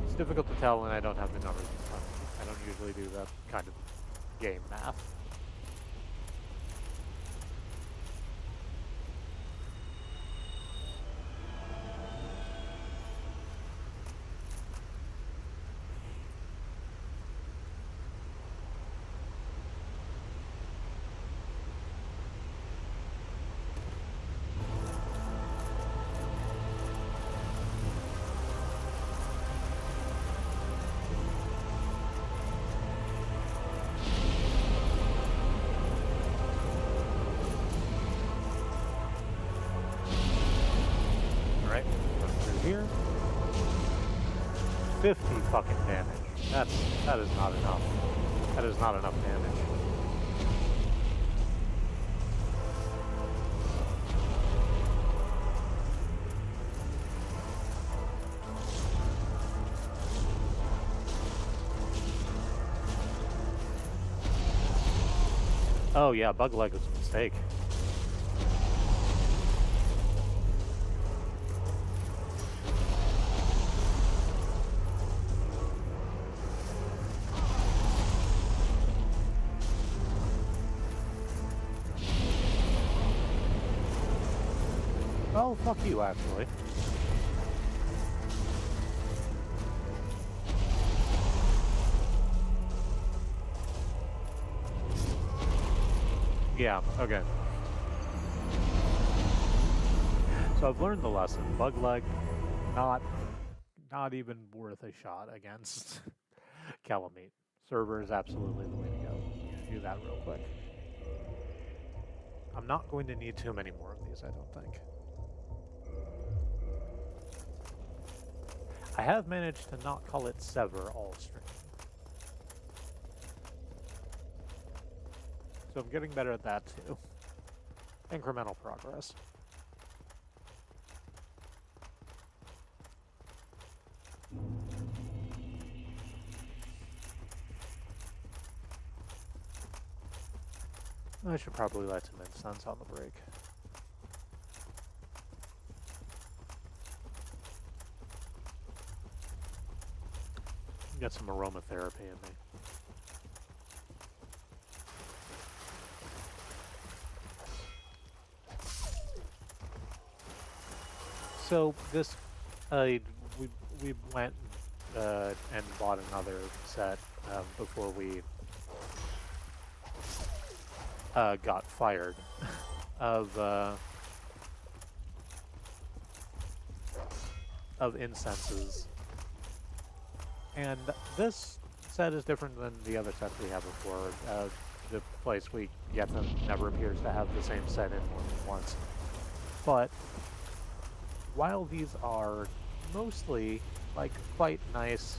It's difficult to tell, and I don't have the numbers in front of me. I don't usually do that kind of game math. Here, 50 fucking damage. That is not enough. That is not enough damage. Oh yeah, Bugleg was a mistake. Oh, fuck you, actually. Yeah, okay. So I've learned the lesson. Bugleg, not even worth a shot against Calamite. Server is absolutely the way to go. Do that real quick. I'm not going to need too many more of these, I don't think. I have managed to not call it Sever all stream. So I'm getting better at that too. Incremental progress. I should probably light some incense on the break. Get some aromatherapy in me. So this, we went and bought another set before we got fired of incenses. And this set is different than the other sets we have before. The place we get them never appears to have the same set in more than once. But while these are mostly like quite nice,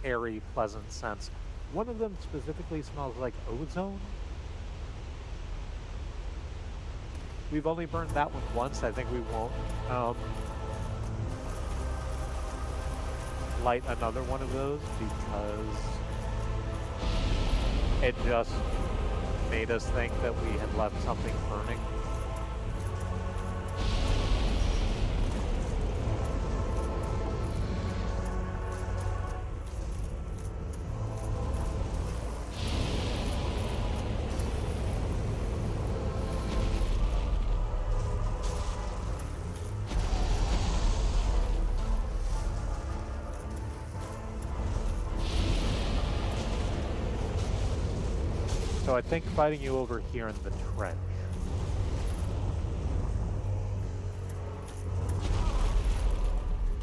airy, pleasant scents, one of them specifically smells like ozone. We've only burned that one once. I think we won't light another one of those because it just made us think that we had left something burning. So I think fighting you over here in the trench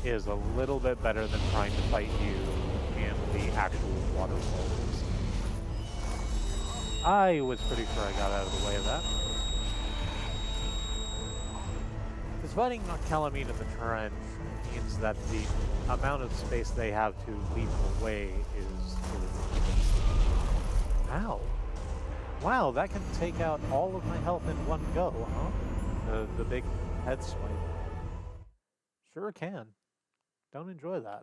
is a little bit better than trying to fight you in the actual waterfalls. I was pretty sure I got out of the way of that. Because fighting Calamite in the trench means that the amount of space they have to leap away is limited. Ow. Wow, that can take out all of my health in one go, huh? The big head swipe. Sure can. Don't enjoy that.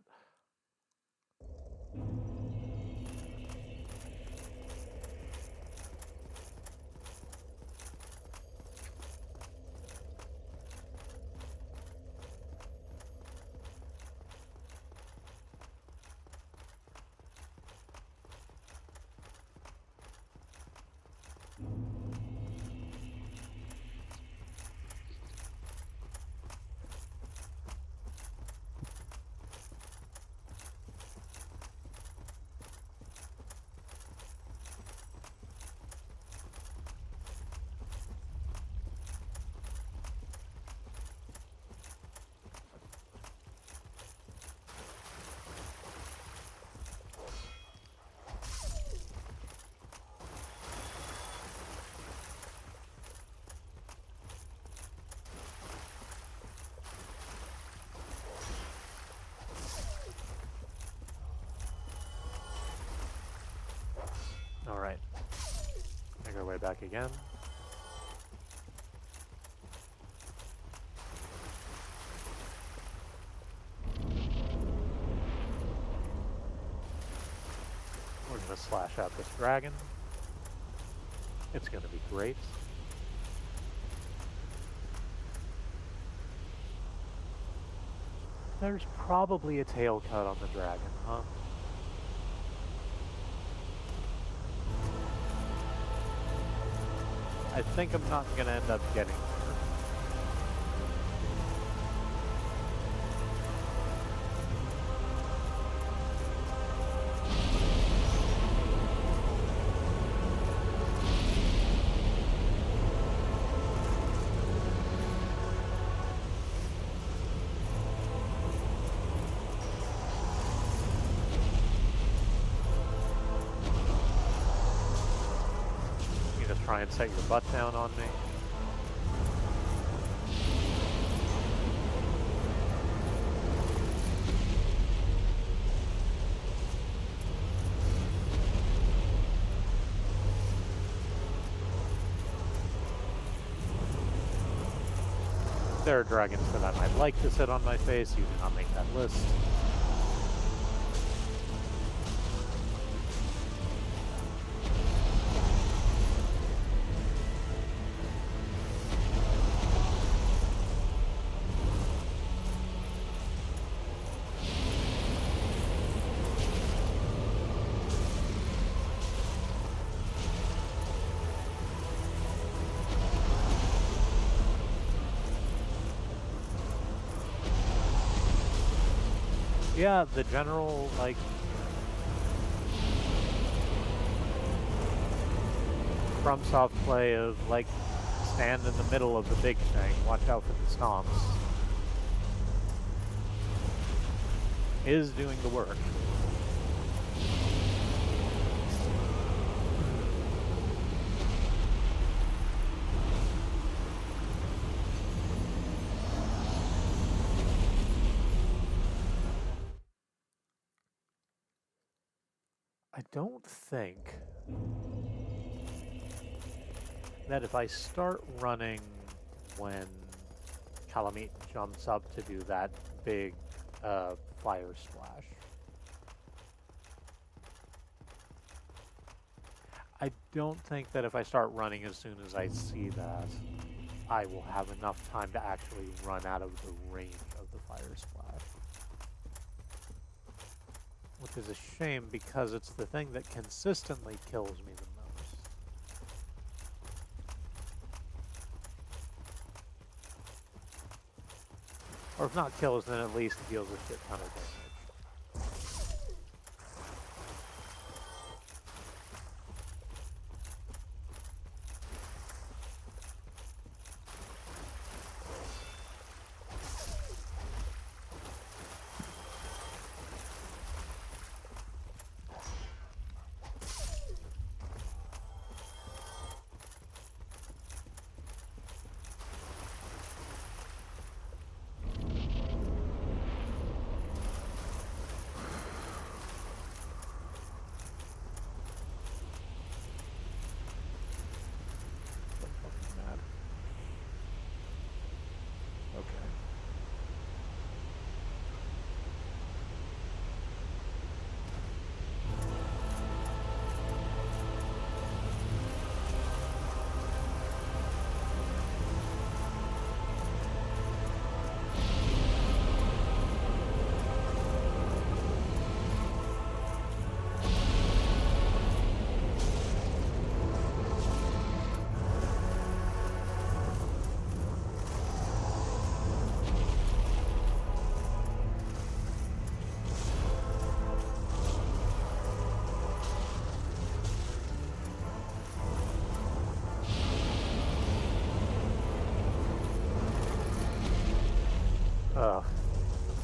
Alright. Make our way back again. We're gonna slash out this dragon. It's gonna be great. There's probably a tail cut on the dragon, huh? I think I'm not gonna end up getting there. Try and set your butt down on me. There are dragons that I might like to sit on my face. You do not make that list. Yeah, the general, like, FromSoft play of, like, stand in the middle of the big thing, watch out for the stomps, is doing the work. I don't think that if I start running when Calamite jumps up to do that big fire splash, I don't think that if I start running as soon as I see that, I will have enough time to actually run out of the range of the fire splash. Which is a shame because it's the thing that consistently kills me the most. Or if not kills, then at least deals a shit ton of damage.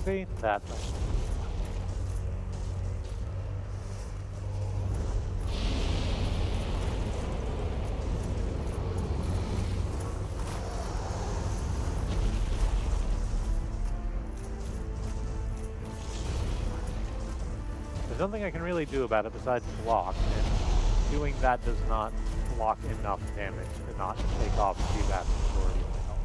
See? That thing. There's nothing I can really do about it besides block, and doing that does not block enough damage to not take off the vast majority of my health.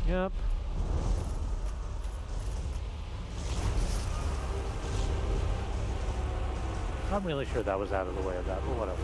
Yep. I'm really sure that was out of the way of that, but whatever.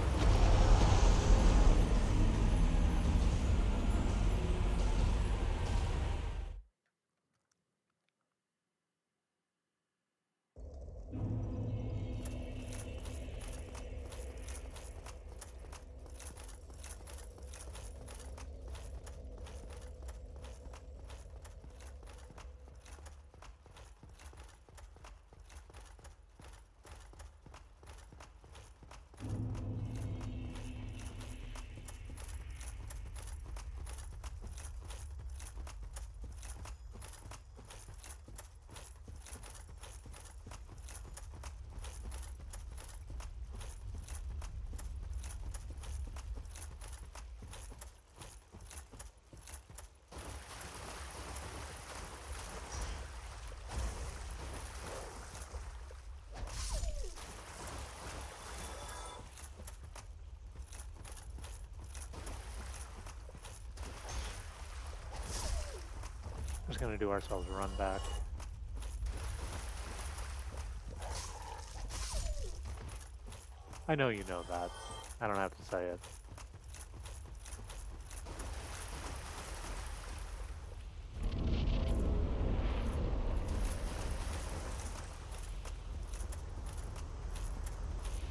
Just gonna do ourselves a run back. I know you know that. I don't have to say it.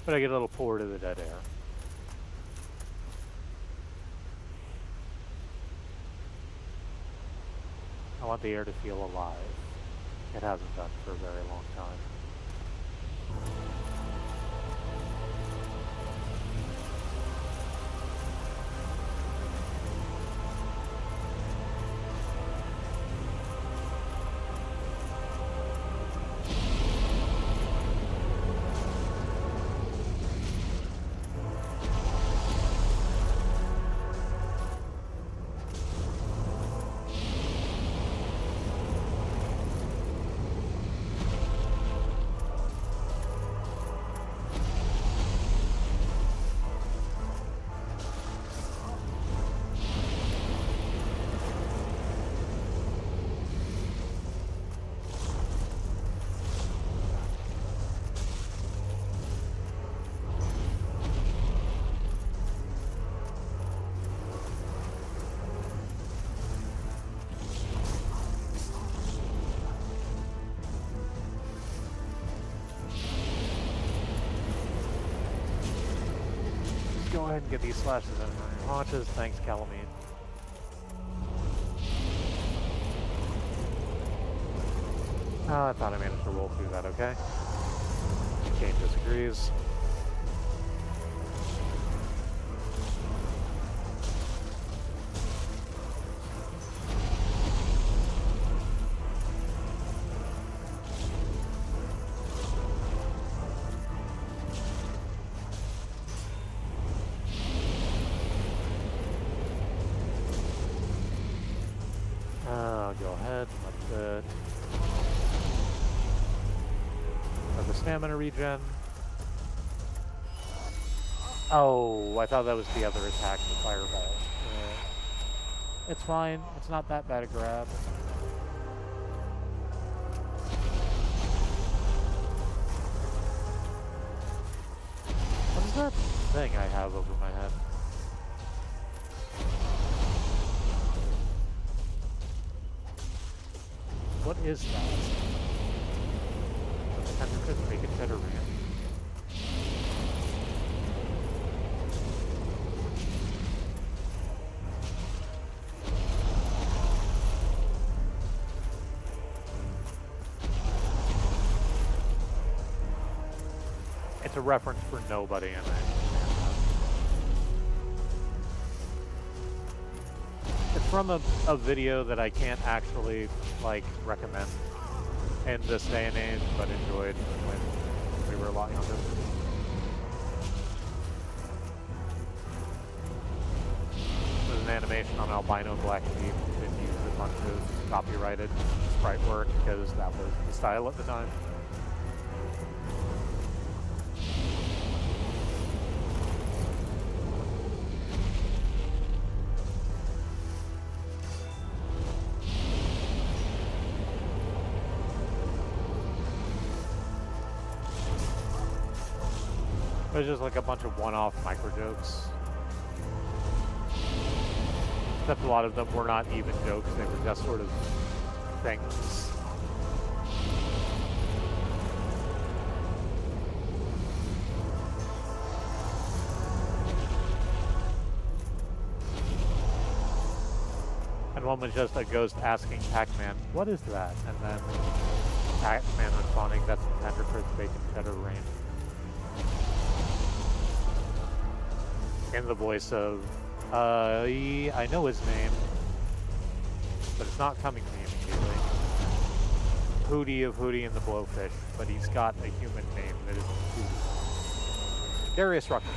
But I get a little forward to the dead air. want the air to feel alive. It hasn't done for a very long time. Go ahead and get these slashes in your haunches. Thanks, Calamine. Oh, I thought I managed to roll through that, okay? Kane disagrees. Go ahead, let's have the stamina regen. Oh, I thought that was the other attack, the fireball. It's fine, it's not that bad a grab. What is that thing I have over my head? What is that? Temperature to make it better, man. It's a reference for nobody, and I understand that. It's from a video that I can't actually, like, recommend in this day and age, but enjoyed when we were a lot younger. There's an animation on Albino Black Sheep that used a bunch of copyrighted sprite work because that was the style at the time. It was just like a bunch of one-off micro jokes. Except a lot of them were not even jokes, they were just sort of things. And one was just a ghost asking Pac-Man, "What is that?" And then Pac-Man responding, "That's the tender crisp bacon cheddar range." In the voice of, I know his name, but it's not coming to me immediately. Hootie of Hootie and the Blowfish, but he's got a human name that isn't Hootie. Darius Rucker.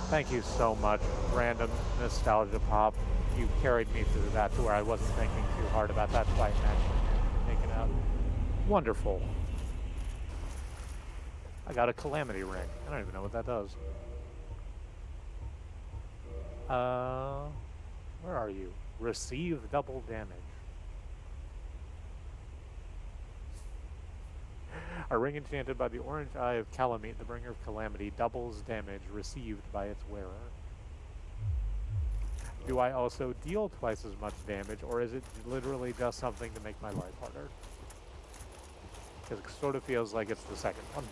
Thank you so much, random nostalgia pop. You carried me through that to where I wasn't thinking too hard about that fight and actually taken out. Wonderful. I got a calamity ring. I don't even know what that does. Where are you? Receive double damage. A ring enchanted by the orange eye of Calamite, the bringer of calamity, doubles damage received by its wearer. do I also deal twice as much damage, or is it literally just something to make my life harder? Because it sort of feels like it's the second one.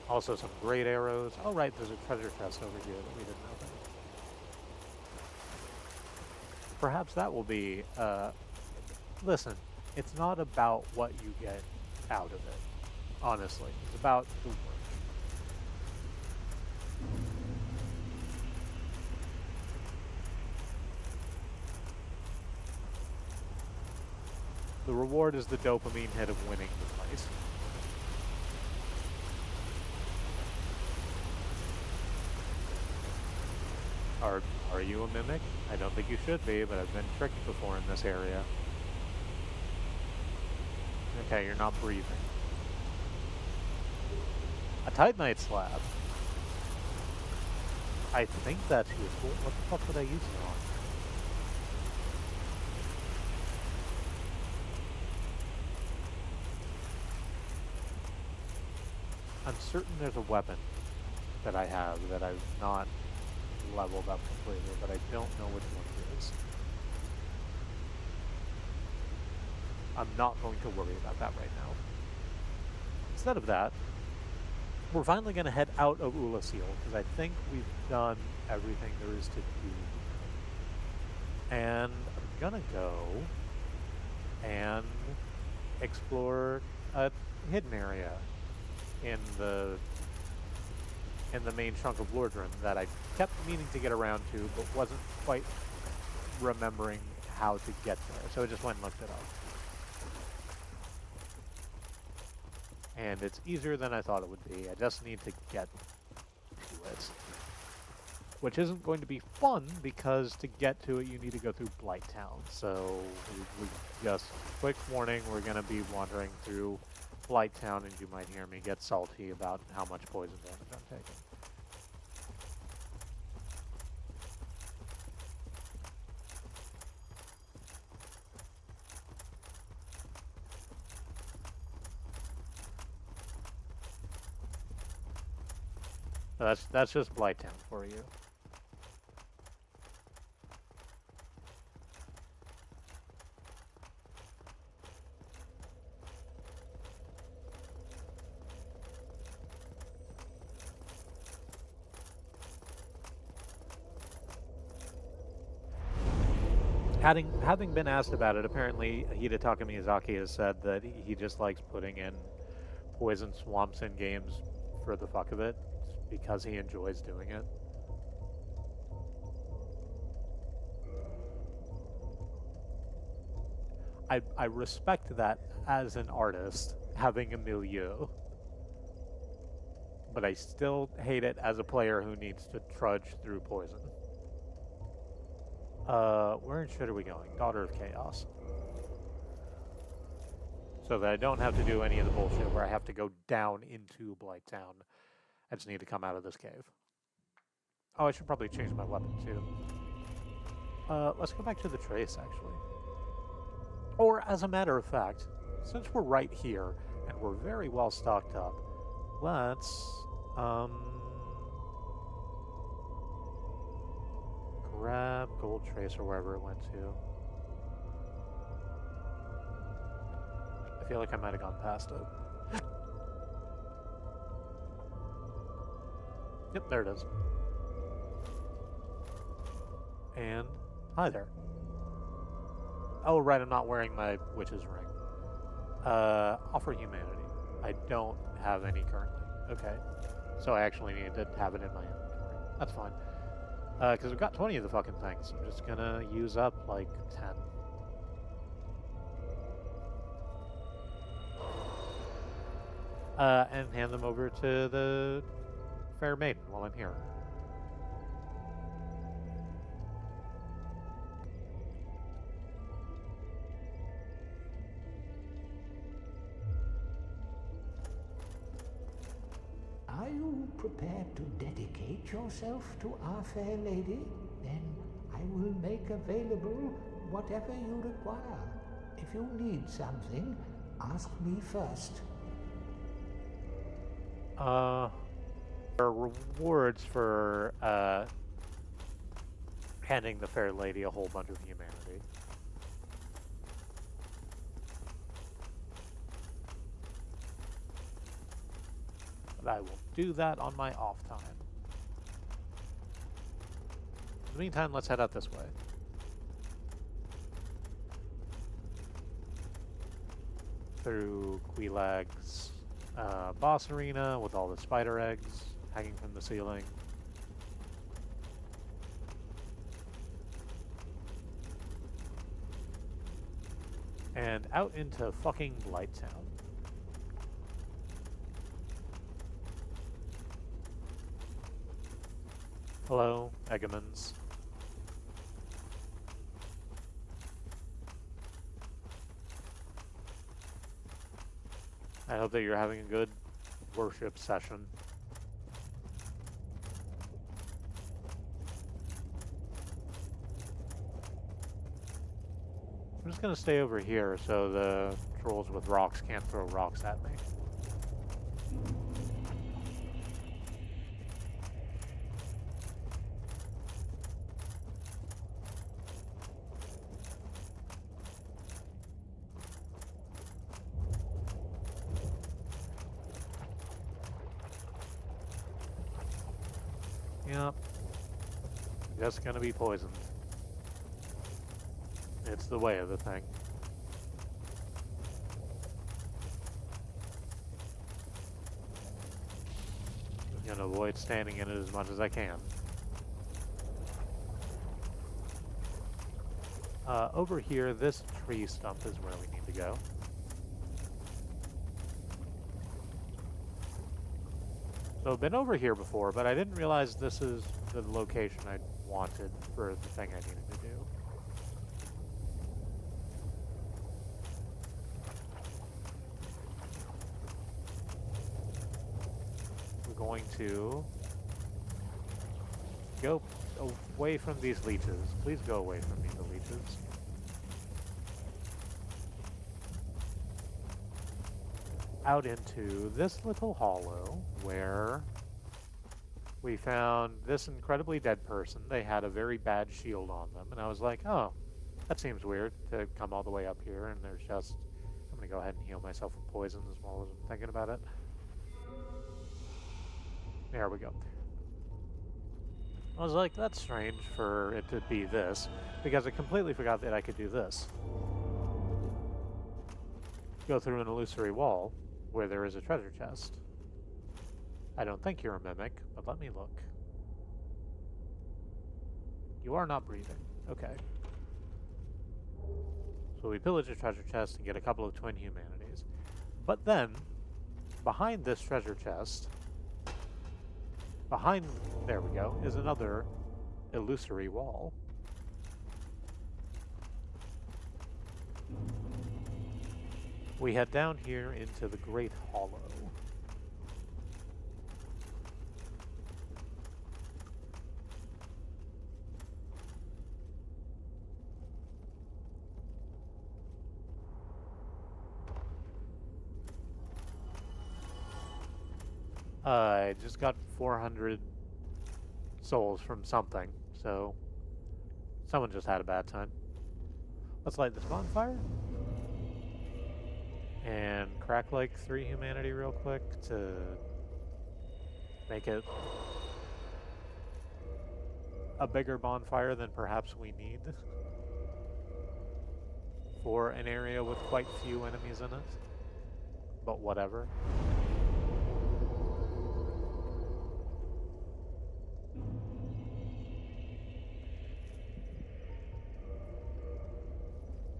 Also some great arrows. Oh right, there's a treasure chest over here that we didn't open. Perhaps that will be, listen, it's not about what you get out of it, honestly. It's about the work. The reward is the dopamine hit of winning the place. Are you a mimic? I don't think you should be, but I've been tricked before in this area. Okay, you're not breathing. A Titanite slab. I think that's useful. What the fuck would I use it on? I'm certain there's a weapon that I have that I've not leveled up completely, but I don't know which one it is. I'm not going to worry about that right now. Instead of that, we're finally going to head out of Ulasil, because I think we've done everything there is to do. And I'm going to go and explore a hidden area in the main chunk of Lordran that I kept meaning to get around to, but wasn't quite remembering how to get there. So I just went and looked it up. And it's easier than I thought it would be. I just need to get to it. Which isn't going to be fun, because to get to it you need to go through Blighttown. So we just, quick warning, we're going to be wandering through Blighttown, and you might hear me get salty about how much poison damage I'm taking. That's just Blighttown for you. Having been asked about it, apparently Hidetaka Miyazaki has said that he just likes putting in poison swamps in games for the fuck of it, because he enjoys doing it. I respect that as an artist, having a milieu. But I still hate it as a player who needs to trudge through poison. Where in shit are we going? Daughter of Chaos. So that I don't have to do any of the bullshit where I have to go down into Blighttown. I just need to come out of this cave. Oh, I should probably change my weapon too. Let's go back to the trace, actually. Or, as a matter of fact, since we're right here, and we're very well stocked up, let's, grab Gold Trace or wherever it went to. I feel like I might have gone past it. Yep, there it is. And, hi there. Oh, right, I'm not wearing my witch's ring. Offer humanity. I don't have any currently. Okay. So I actually need to have it in my inventory. That's fine. Because I've got 20 of the fucking things. I'm just gonna use up, like, 10. And hand them over to the fair maiden while I'm here.
Are you prepared to dedicate yourself to our fair lady? Then I will make available whatever you require. If you need something, ask me first.
are rewards for handing the fair lady a whole bunch of humanity. But I will do that on my off time. In the meantime, let's head out this way. Through Quilag's boss arena with all the spider eggs hanging from the ceiling. And out into fucking Blighttown. Hello, Eggemans. I hope that you're having a good worship session. I'm just gonna stay over here so the trolls with rocks can't throw rocks at me. Yep. Just gonna be poisoned. It's the way of the thing. I'm gonna avoid standing in it as much as I can. Over here, this tree stump is where we need to go. So I've been over here before, but I didn't realize this is the location I wanted for the thing I needed to do. We're going to go away from these leeches. Please go away from me, the leeches. Out into this little hollow where we found this incredibly dead person. They had a very bad shield on them, and I was like, oh, that seems weird to come all the way up here, and there's just... I'm going to go ahead and heal myself with poisons as well as I'm thinking about it. There we go. I was like, that's strange for it to be this, because I completely forgot that I could do this. Go through an illusory wall where there is a treasure chest. I don't think you're a mimic, but let me look. You are not breathing. Okay. So we pillage a treasure chest and get a couple of twin humanities. But then, behind this treasure chest, there we go, is another illusory wall. We head down here into the Great Hollow. I just got 400 souls from something, so someone just had a bad time. Let's light this bonfire. And crack like 3 humanity real quick to make it a bigger bonfire than perhaps we need for an area with quite few enemies in it. But whatever.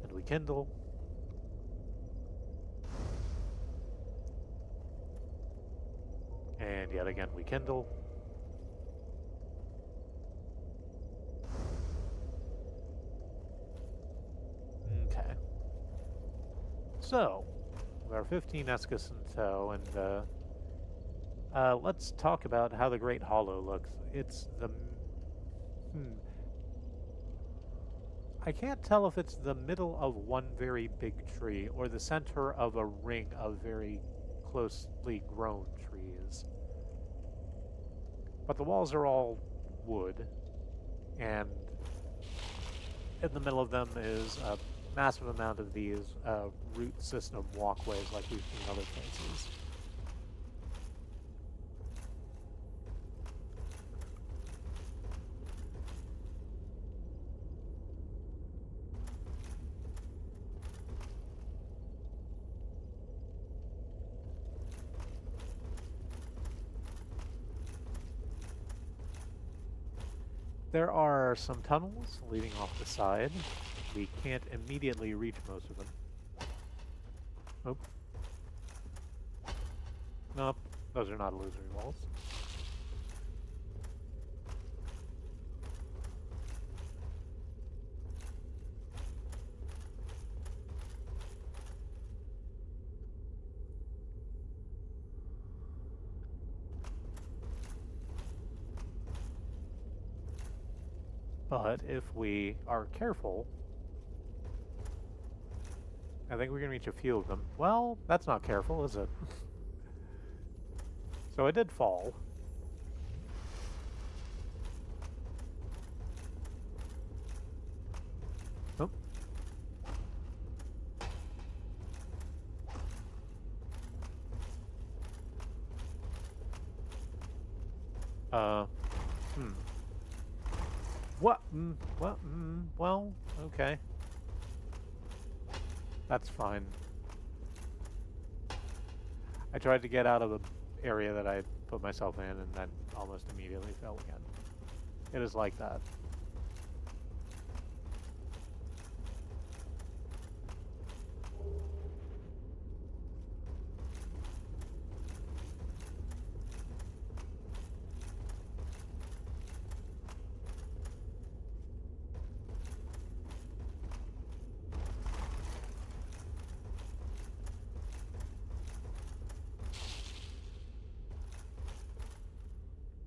And we kindle. And yet again we kindle. Okay. So, with our 15 Escus in tow, and let's talk about how the Great Hollow looks. It's the... I can't tell if it's the middle of one very big tree or the center of a ring of very closely grown trees. But the walls are all wood, and in the middle of them is a massive amount of these root system walkways like we've seen other places. There are some tunnels leading off the side. We can't immediately reach most of them. Nope. Nope. Those are not illusory walls. But if we are careful, I think we can reach a few of them. Well, that's not careful, is it? So I did fall. Nope. What? Well, okay. That's fine. I tried to get out of the area that I put myself in and then almost immediately fell again. It is like that.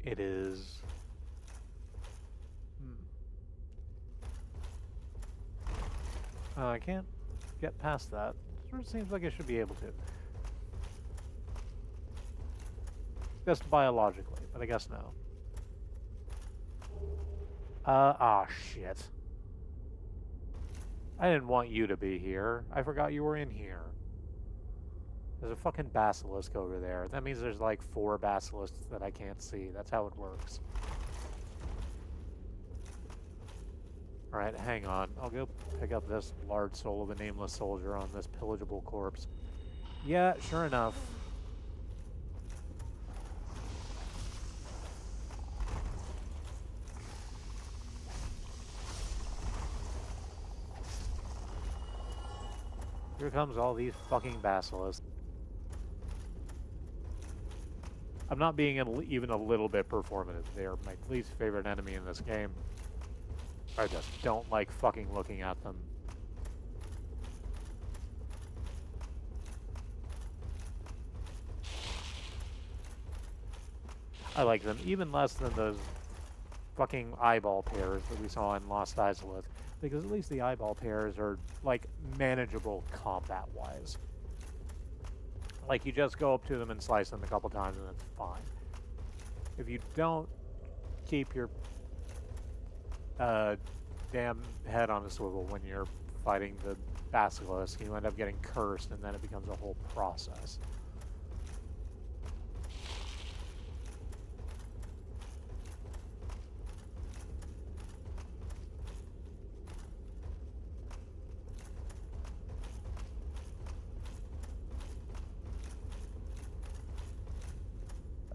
It is... I can't get past that. Sort of seems like I should be able to. Just biologically, but I guess no. Shit. I didn't want you to be here. I forgot you were in here. There's a fucking basilisk over there. That means there's like 4 basilisks that I can't see. That's how it works. Alright, hang on. I'll go pick up this large soul of a nameless soldier on this pillageable corpse. Yeah, sure enough. Here comes all these fucking basilisks. I'm not being even a little bit performative. They are my least favorite enemy in this game. I just don't like fucking looking at them. I like them even less than those fucking eyeball pairs that we saw in Lost Izalith, because at least the eyeball pairs are, like, manageable combat-wise. Like, you just go up to them and slice them a couple times and it's fine. If you don't keep your damn head on a swivel when you're fighting the basilisk, you end up getting cursed and then it becomes a whole process.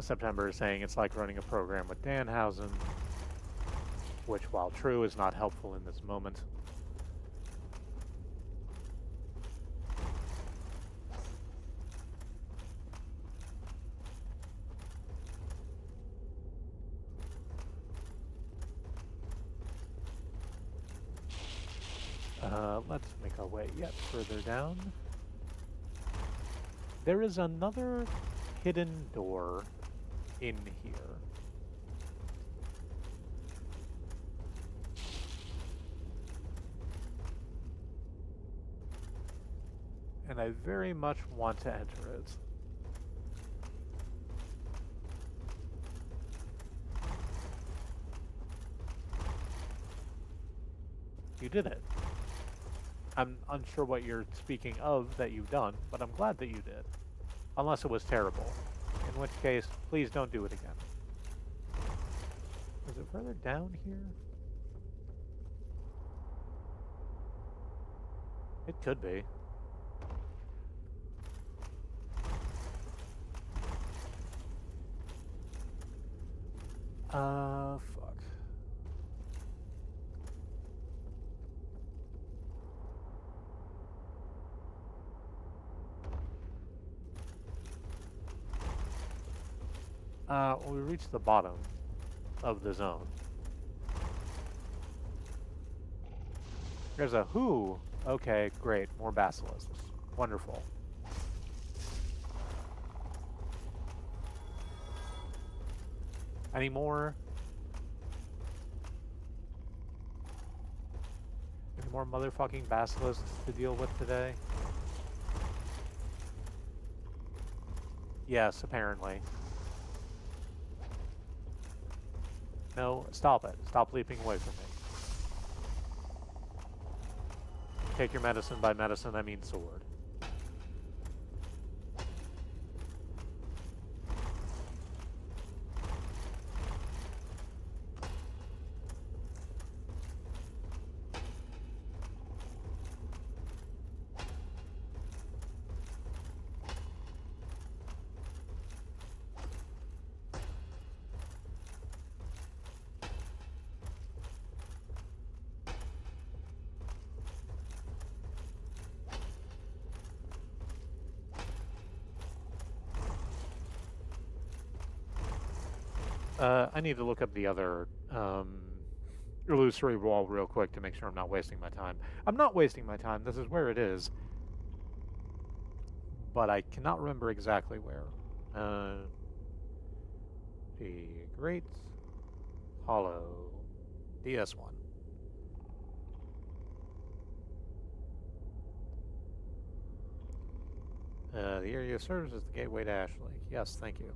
September is saying it's like running a program with Danhausen, which, while true, is not helpful in this moment. Let's make our way yet further down. There is another hidden door in here. And I very much want to enter it. You did it. I'm unsure what you're speaking of that you've done, but I'm glad that you did. Unless it was terrible. In which case, please don't do it again. Is it further down here? It could be. Fuck. We reached the bottom of the zone. There's a who. Okay, great. More basilisks. Wonderful. Any more? Any more motherfucking basilisks to deal with today? Yes, apparently. No, stop it. Stop leaping away from me. Take your medicine. By medicine, I mean sword. I need to look up the other illusory wall real quick to make sure I'm not wasting my time. I'm not wasting my time. This is where it is. But I cannot remember exactly where. The Great Hollow DS1. The area serves as the gateway to Ash Lake. Yes, thank you.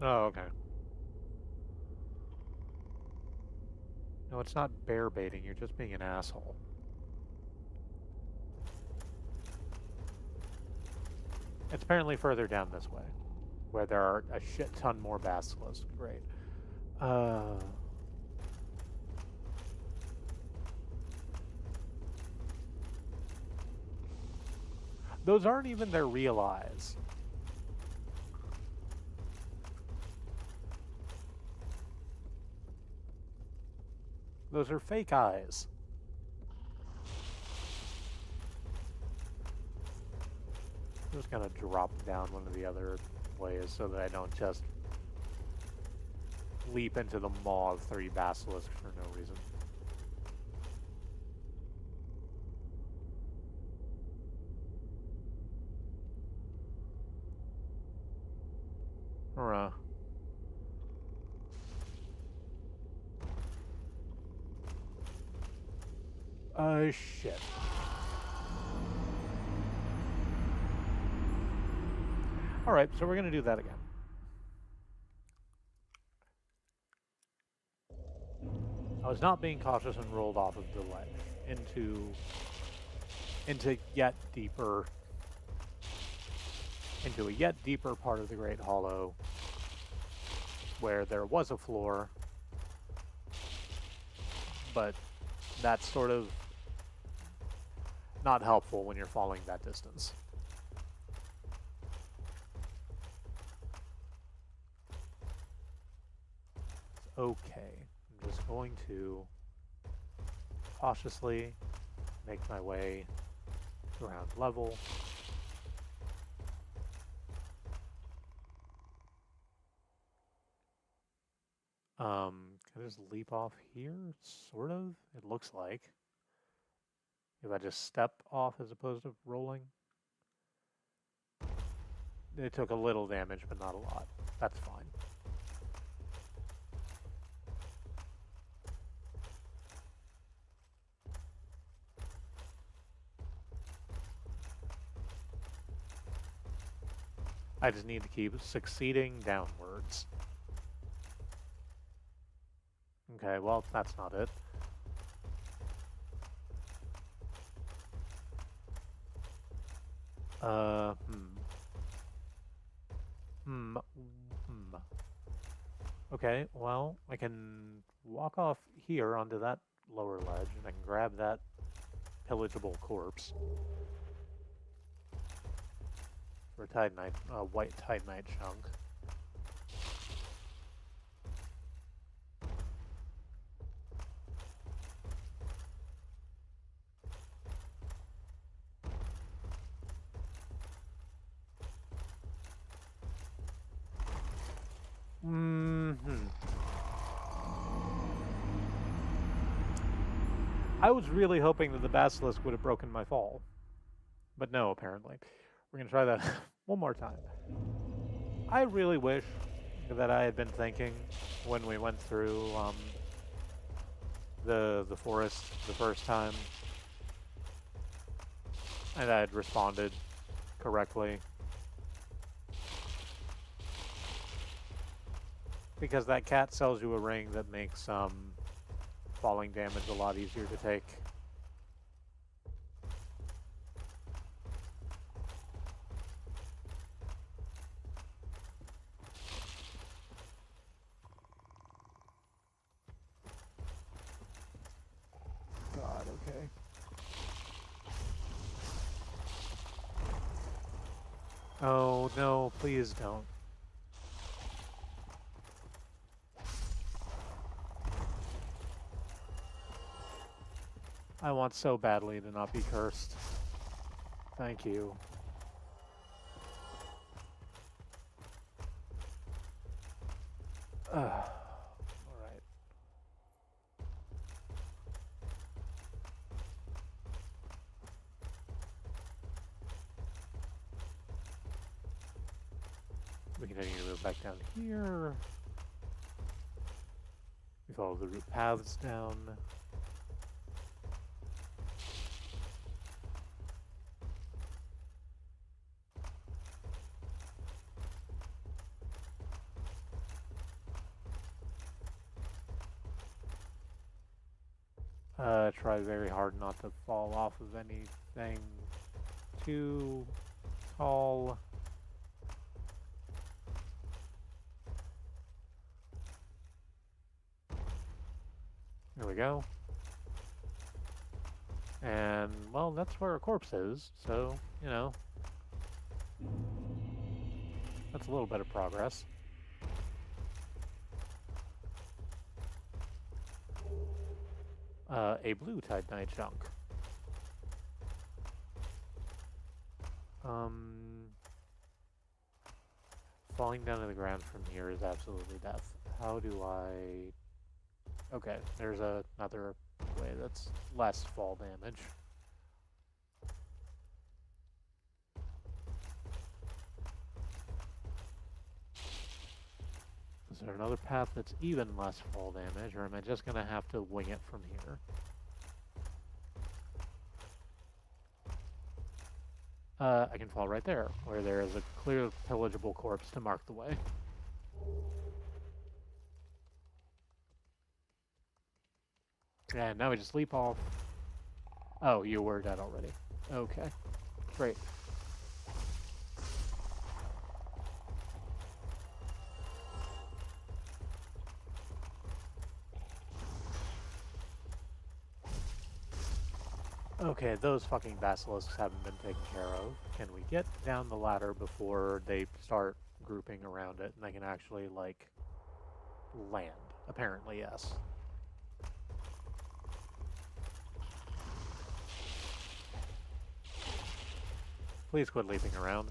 Oh, okay. No, it's not bear baiting. You're just being an asshole. It's apparently further down this way, where there are a shit ton more basilisks. Great. Those aren't even their real eyes. Those are fake eyes. I'm just gonna drop down one of the other ways so that I don't just leap into the maw of 3 basilisks for no reason. Or, shit. Alright, so we're gonna do that again. I was not being cautious and rolled off of the ledge into a yet deeper part of the Great Hollow where there was a floor, but that's sort of not helpful when you're falling that distance. Okay, I'm just going to cautiously make my way to ground level. Can I just leap off here? Sort of, it looks like. If I just step off as opposed to rolling. It took a little damage, but not a lot. That's fine. I just need to keep succeeding downwards. Okay, well, that's not it. Okay, well, I can walk off here onto that lower ledge, and I can grab that pillageable corpse for a Titanite, white Titanite chunk. I was really hoping that the basilisk would have broken my fall. But no, apparently. We're going to try that one more time. I really wish that I had been thinking when we went through the forest the first time, and I had responded correctly. Because that cat sells you a ring that makes falling damage a lot easier to take. God, okay. Oh, no, please don't. I want so badly to not be cursed. Thank you. Alright. We continue to move back down here. We follow the root paths down. Try very hard not to fall off of anything too tall. There we go. And, well, that's where a corpse is, so, you know, that's a little bit of progress. A blue Titanite chunk. Falling down to the ground from here is absolutely death. How do I... Okay, there's another way that's less fall damage. Is there another path that's even less fall damage, or am I just going to have to wing it from here? I can fall right there, where there is a clear pillageable corpse to mark the way. And now we just leap off. Oh, you were dead already. Okay, great. Okay, those fucking basilisks haven't been taken care of. Can we get down the ladder before they start grouping around it and they can actually, like, land? Apparently, yes. Please quit leaping around.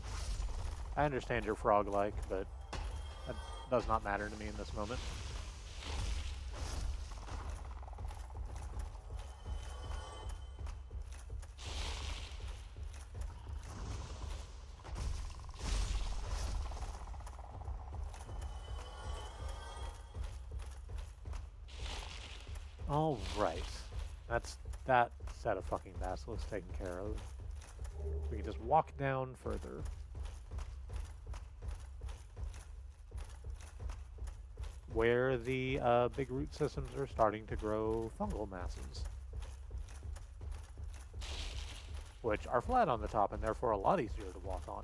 I understand you're frog-like, but that does not matter to me in this moment. All right, that's that set of fucking basilisks taken care of. We can just walk down further. where the big root systems are starting to grow fungal masses, which are flat on the top and therefore a lot easier to walk on.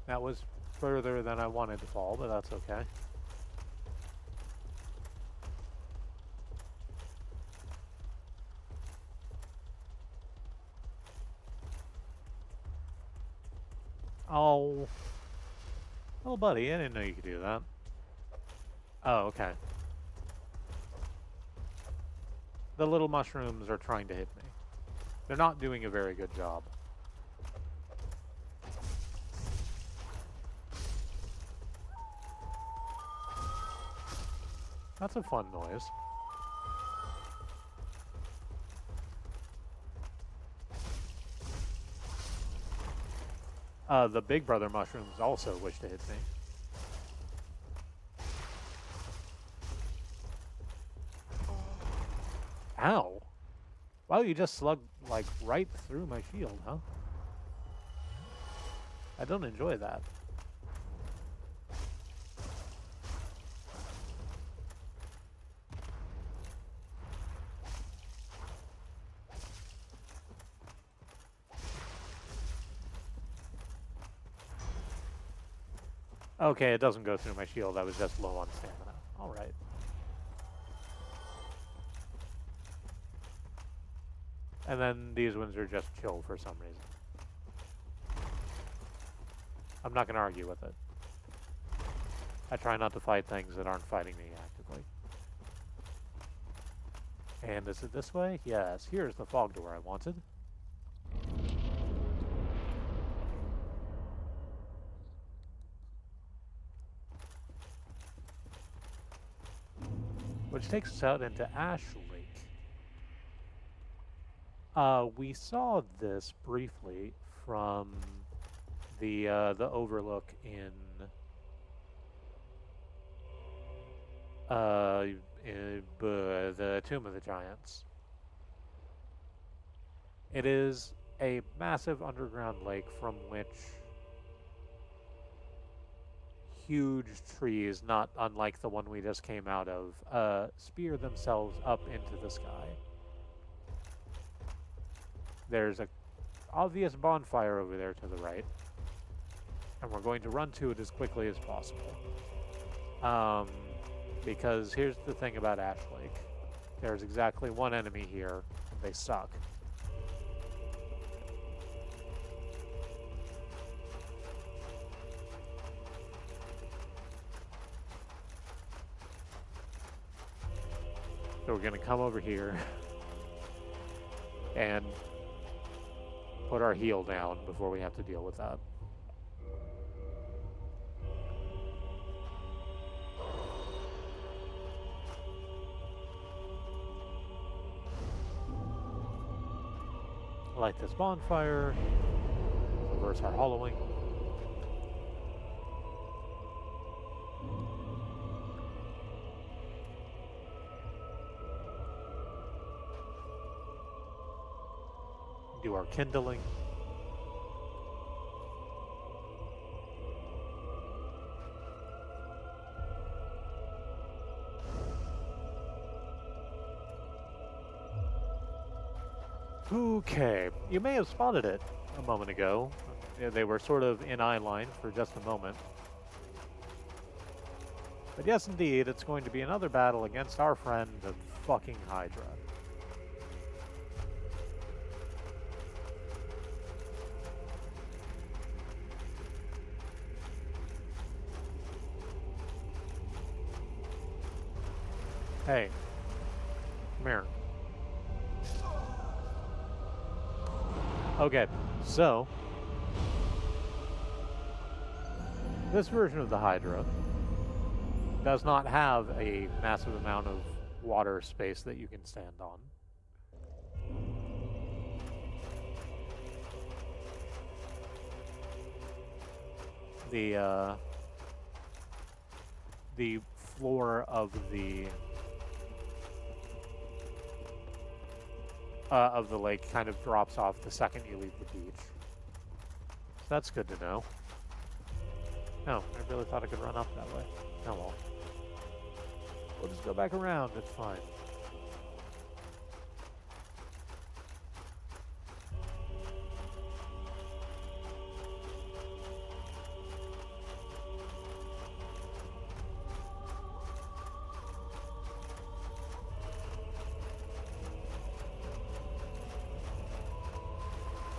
That was further than I wanted to fall, but that's okay. Oh. Oh, buddy, I didn't know you could do that. Oh, okay. The little mushrooms are trying to hit me. They're not doing a very good job. That's a fun noise. The Big Brother mushrooms also wish to hit me. Ow! Wow, you just slugged, like, right through my shield, huh? I don't enjoy that. Okay, it doesn't go through my shield. I was just low on stamina. Alright. And then these ones are just chill for some reason. I'm not going to argue with it. I try not to fight things that aren't fighting me actively. And is it this way? Yes, here's the fog door I wanted. Which takes us out into Ash Lake. We saw this briefly from the overlook in the Tomb of the Giants. It is a massive underground lake from which huge trees, not unlike the one we just came out of, spear themselves up into the sky. There's an obvious bonfire over there to the right, and we're going to run to it as quickly as possible. Because here's the thing about Ash Lake. There's exactly one enemy here, and they suck. So we're going to come over here and put our heal down before we have to deal with that. Light this bonfire, reverse our hollowing. Do our kindling. Okay, you may have spotted it a moment ago. They were sort of in eye line for just a moment. But yes, indeed, it's going to be another battle against our friend, the fucking Hydra. Hey, come here. Okay, so this version of the Hydra does not have a massive amount of water space that you can stand on. The floor of the of the lake kind of drops off the second you leave the beach. So that's good to know. No, I really thought I could run up that way. Oh well. We'll just go back around, it's fine.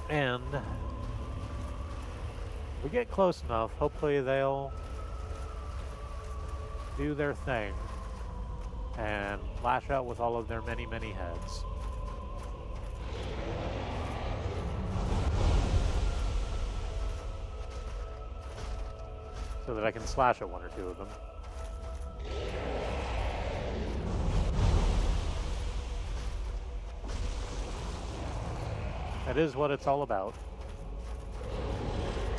And we get close enough, hopefully they'll do their thing and lash out with all of their many, many heads. So that I can slash at one or two of them. That is what it's all about.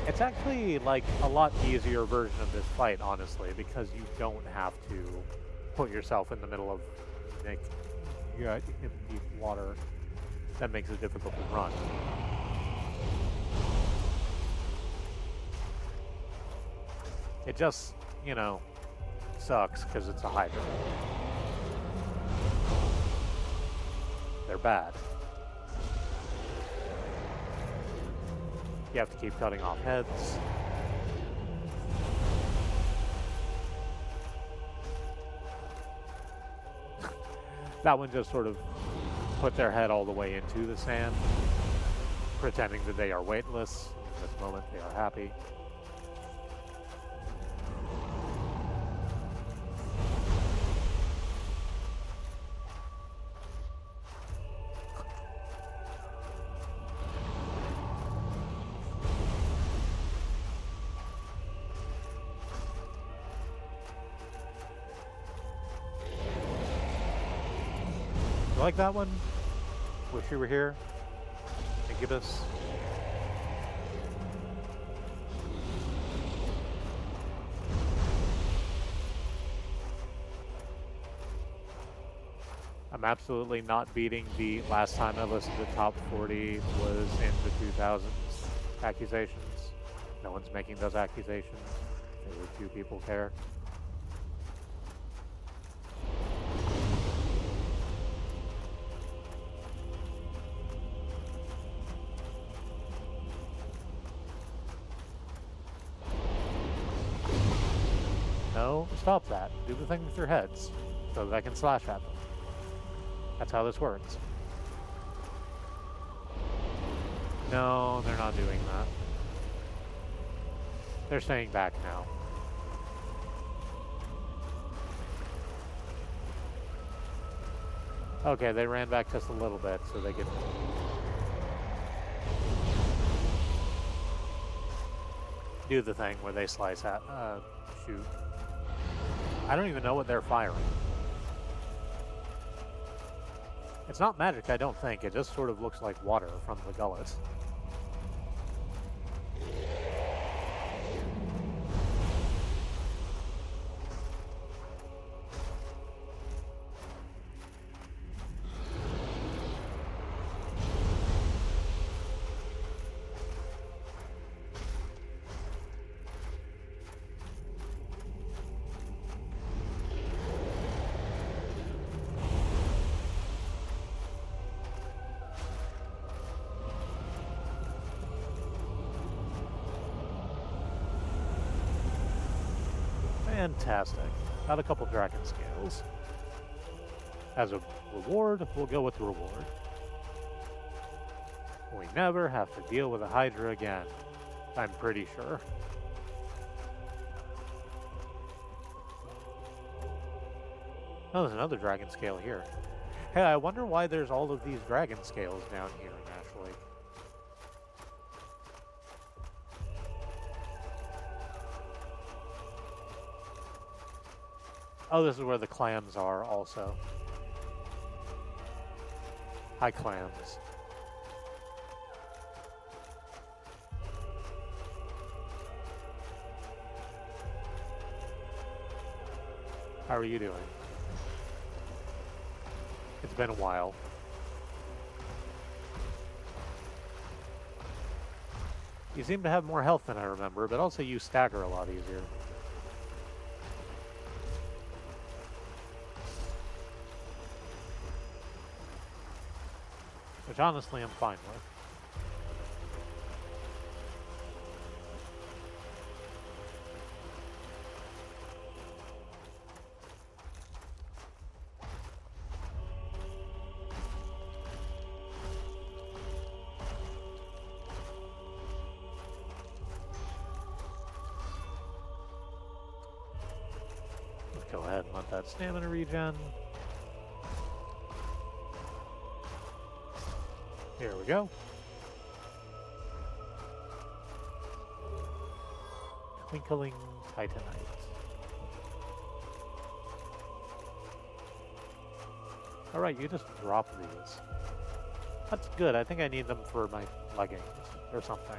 It's actually like a lot easier version of this fight, honestly, because you don't have to put yourself in the middle of deep water. That makes it difficult to run. It just, you know, sucks because it's a Hydra. They're bad. You have to keep cutting off heads. That one just sort of put their head all the way into the sand, pretending that they are weightless. In this moment, they are happy. Like that one? Wish you were here. Incubus. I'm absolutely not beating the last time I listened to Top 40 was in the 2000s accusations. No one's making those accusations. Very few people care. No, stop that. Do the thing with your heads so that I can slash at them. That's how this works. No, they're not doing that. They're staying back now. Okay, they ran back just a little bit so they could do the thing where they slice at, shoot. I don't even know what they're firing. It's not magic, I don't think. It just sort of looks like water from the gullet. Fantastic. Got a couple dragon scales. As a reward, we'll go with the reward. We never have to deal with a Hydra again. I'm pretty sure. Oh, there's another dragon scale here. Hey, I wonder why there's all of these dragon scales down here, naturally. Oh, this is where the clams are also. Hi, clams. How are you doing? It's been a while. You seem to have more health than I remember, but also you stagger a lot easier. Which honestly I'm fine with. Let's go ahead and let that stamina regen. Here we go. Twinkling Titanite. Alright, you just drop these. That's good. I think I need them for my leggings or something.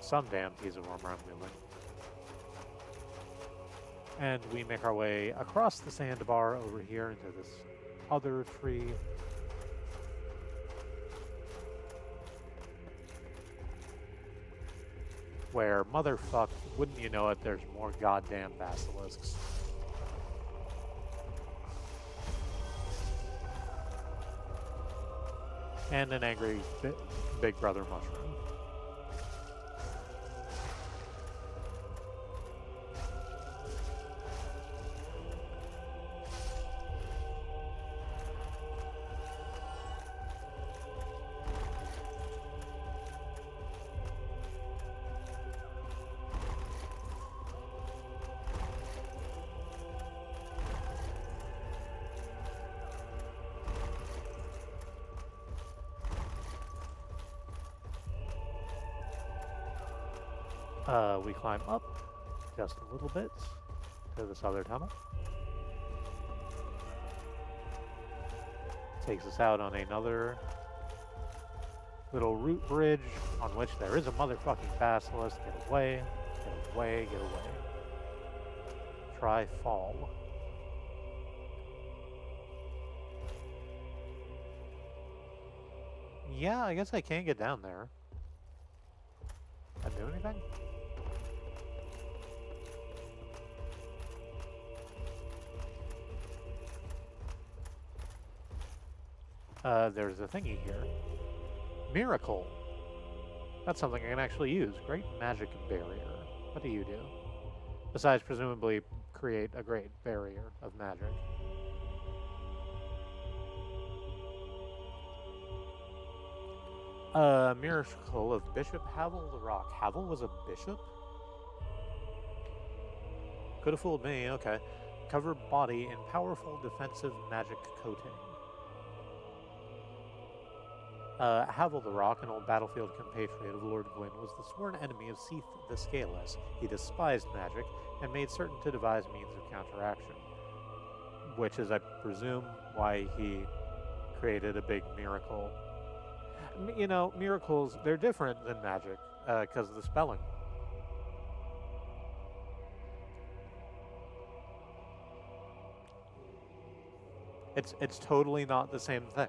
Some damn piece of armor I'm wielding. And we make our way across the sandbar over here into this other tree. Where, motherfuck, wouldn't you know it, there's more goddamn basilisks. And an angry big brother mushroom. We climb up just a little bit to this other tunnel. Takes us out on another little root bridge on which there is a motherfucking basilisk. Get away, get away, get away. Try fall. Yeah, I guess I can get down there. That do anything? There's a thingy here. Miracle. That's something I can actually use. Great magic barrier. What do you do? Besides presumably create a great barrier of magic. Miracle of Bishop Havel the Rock. Havel was a bishop? Could have fooled me, okay. Cover body in powerful defensive magic coating. Havel the Rock, an old battlefield compatriot of Lord Gwyn, was the sworn enemy of Seath the Scaleless. He despised magic and made certain to devise means of counteraction. Which is, I presume, why he created a big miracle. You know, miracles, they're different than magic, because of the spelling. It's totally not the same thing.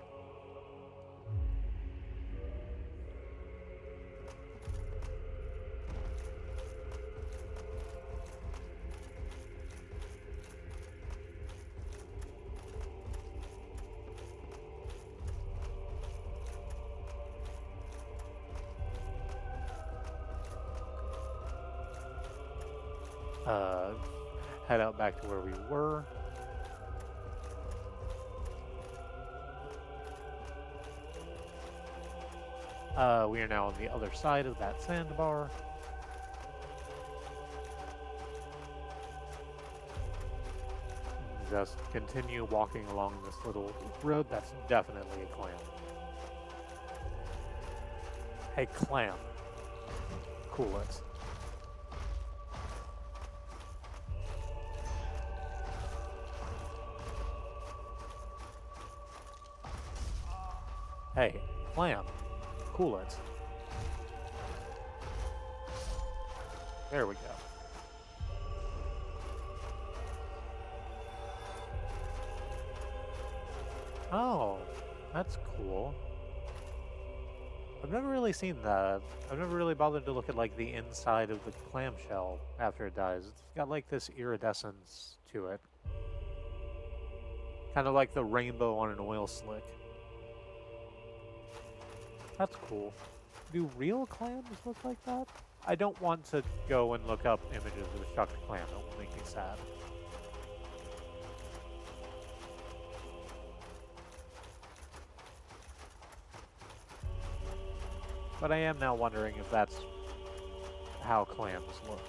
Head out back to where we were. We are now on the other side of that sandbar. Just continue walking along this little road. That's definitely a clam. Hey, clam. Cool it. Hey, clam. Cool it. There we go. Oh, that's cool. I've never really seen that. I've never really bothered to look at like the inside of the clamshell after it dies. It's got like this iridescence to it. Kind of like the rainbow on an oil slick. That's cool. Do real clams look like that? I don't want to go and look up images of a shucked clam. That will make me sad. But I am now wondering if that's how clams look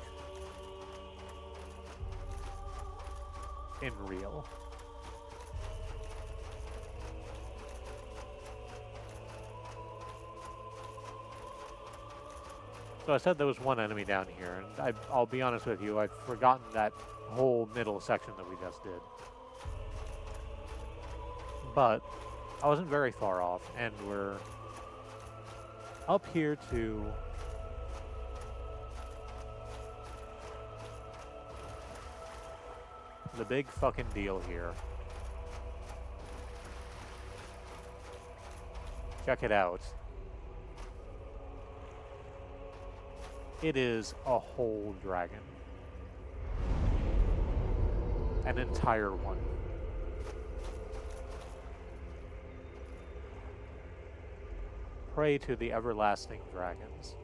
in real. So I said there was one enemy down here, and I'll be honest with you, I've forgotten that whole middle section that we just did. But I wasn't very far off, and we're up here to the big fucking deal here. Check it out. It is a whole dragon. An entire one. Pray to the everlasting dragons.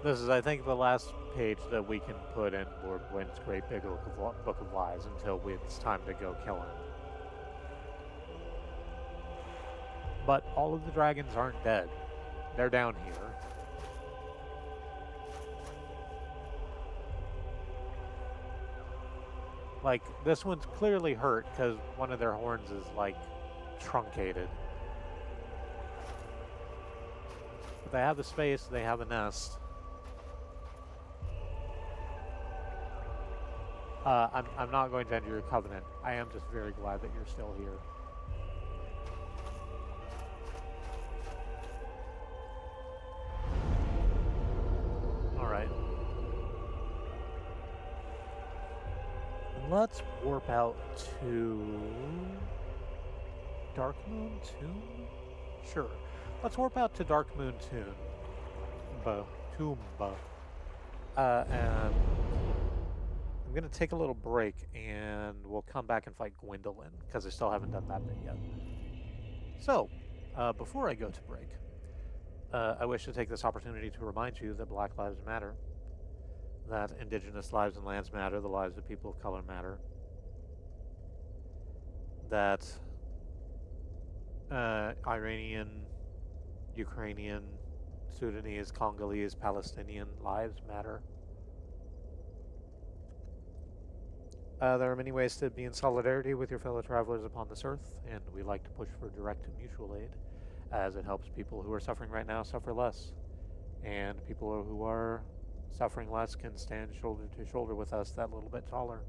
This is, I think, the last page that we can put in Lord Gwyn's great big book of lies until it's time to go kill him. But all of the dragons aren't dead. They're down here. Like, this one's clearly hurt because one of their horns is, like, truncated. But they have the space, they have a nest. I'm not going to end your covenant. I am just very glad that you're still here. Alright. Let's warp out to Darkmoon Tomb? Sure. Let's warp out to Darkmoon Tomb. And I'm going to take a little break and we'll come back and fight Gwendolyn because I still haven't done that bit yet. So, before I go to break, I wish to take this opportunity to remind you that Black Lives Matter, that Indigenous lives and lands matter, the lives of people of color matter, that Iranian, Ukrainian, Sudanese, Congolese, Palestinian lives matter. There are many ways to be in solidarity with your fellow travelers upon this earth, and we like to push for direct mutual aid, as it helps people who are suffering right now suffer less, and people who are suffering less can stand shoulder to shoulder with us that little bit taller.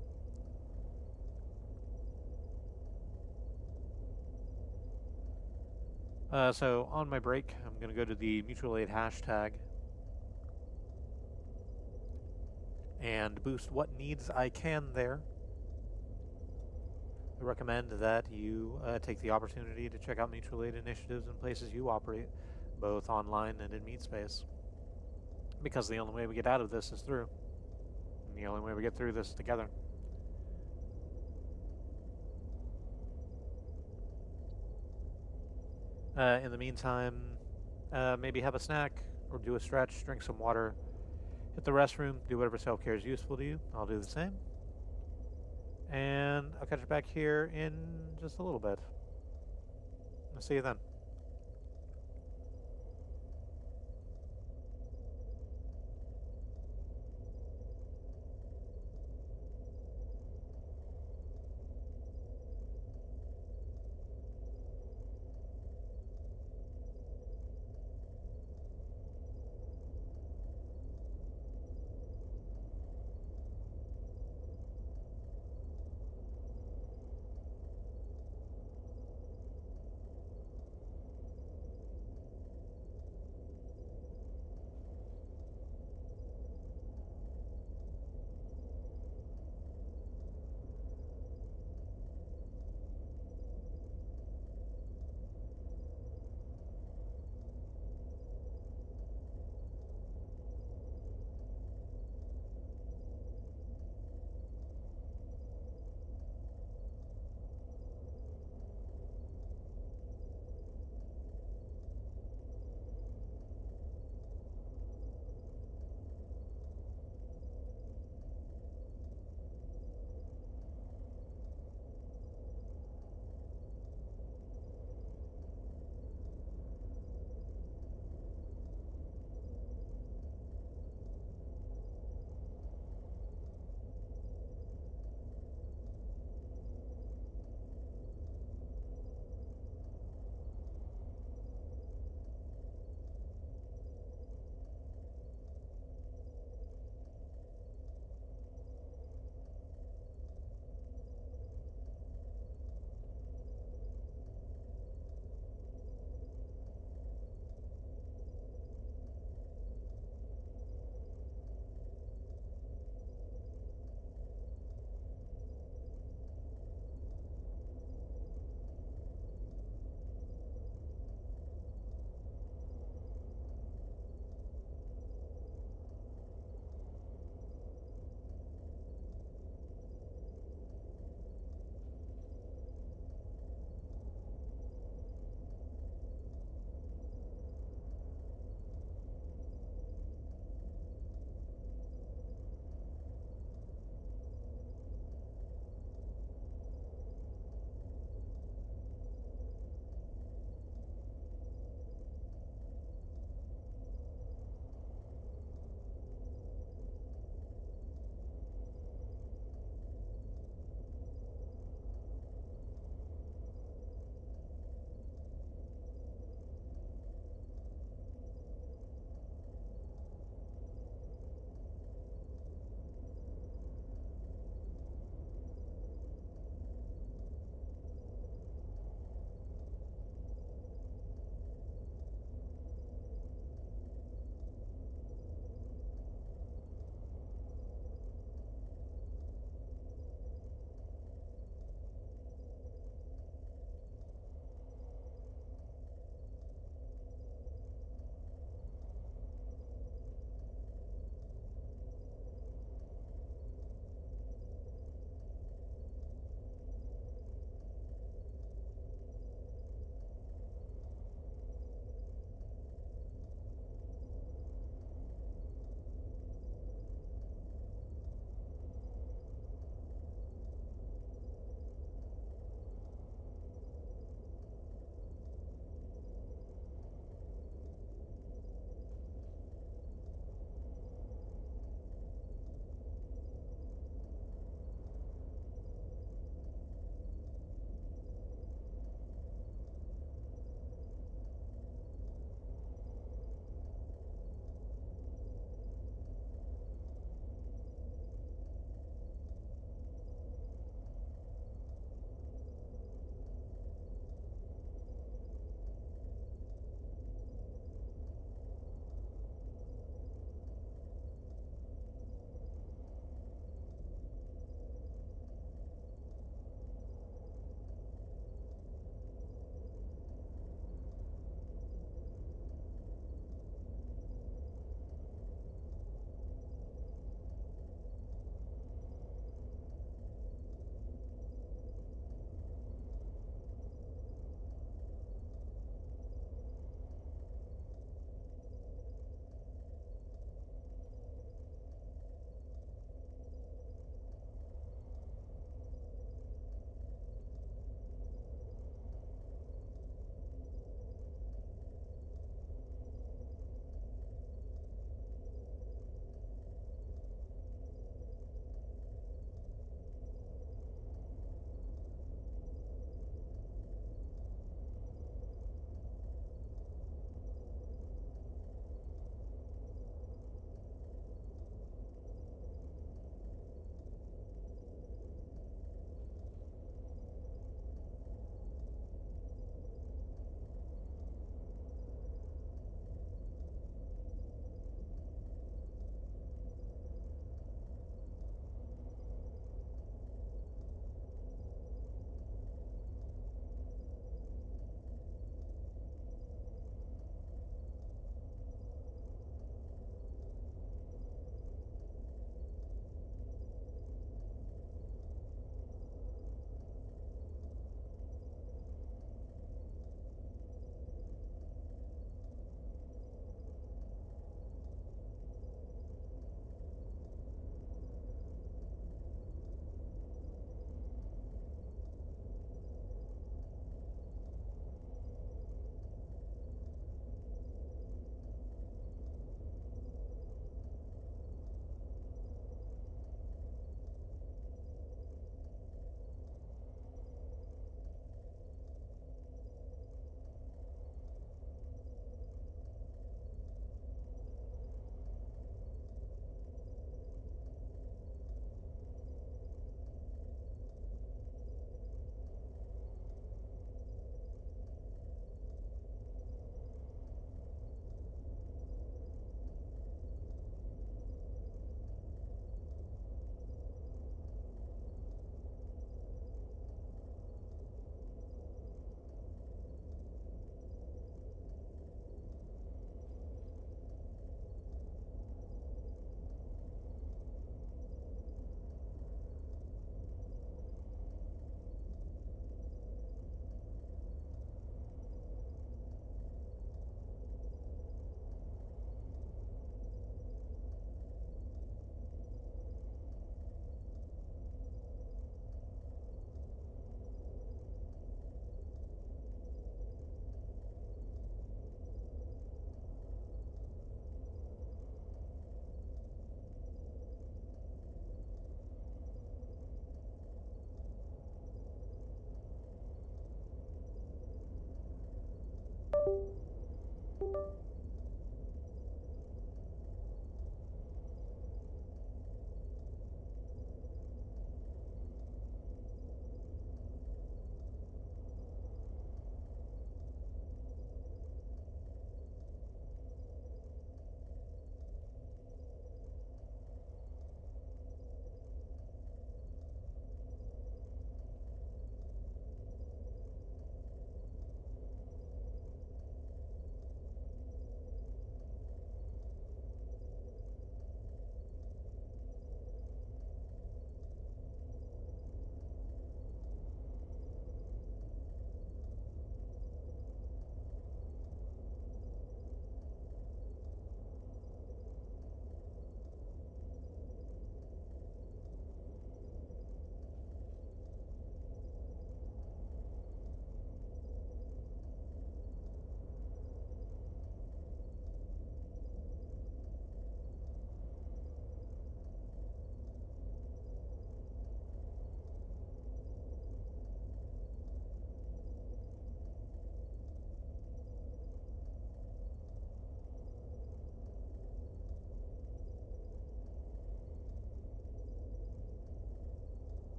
So on my break, I'm going to go to the mutual aid hashtag and boost what needs I can there. I recommend that you take the opportunity to check out mutual aid initiatives in places you operate, both online and in MeetSpace. Because the only way we get out of this is through. And the only way we get through this is together. In the meantime, maybe have a snack or do a stretch, drink some water, hit the restroom, do whatever self-care is useful to you. I'll do the same. And I'll catch you back here in just a little bit. I'll see you then.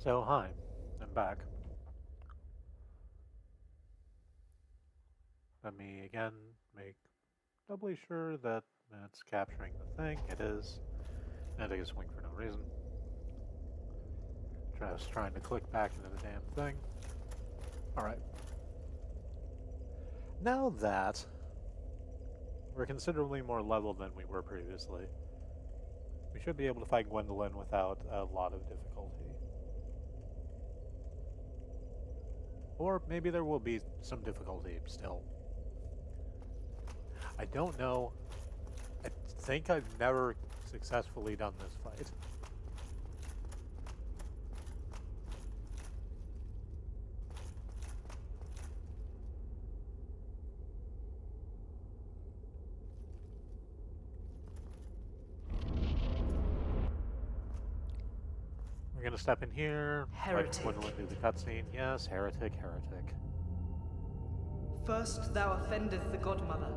So, hi, I'm back. Let me again make doubly sure that it's capturing the thing. It is. I take a swing for no reason. Just trying to click back into the damn thing. Alright. Now that we're considerably more level than we were previously, we should be able to fight Gwendolyn without a lot of difficulty. Or maybe there will be some difficulty still. I don't know. I think I've never successfully done this fight. We're gonna step in here,
Heretic.
let Gwendolyn do the cutscene. Yes, heretic, heretic.
First thou offendeth the Godmother,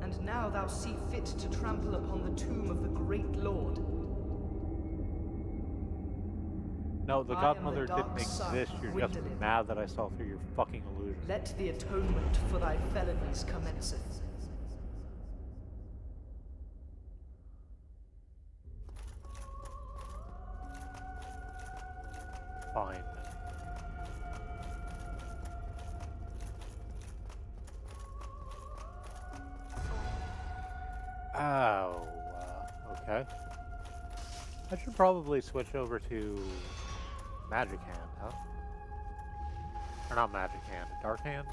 and now thou see fit to trample upon the tomb of the great Lord.
No, the
I am
Godmother
the dark
didn't
son
exist.
of
You're just
Gwyndolin.
mad that I saw through your fucking illusion.
Let the atonement for thy felonies commenceth.
Fine. Oh, okay. I should probably switch over to Magic Hand, huh? Or not Magic Hand, Dark Hand?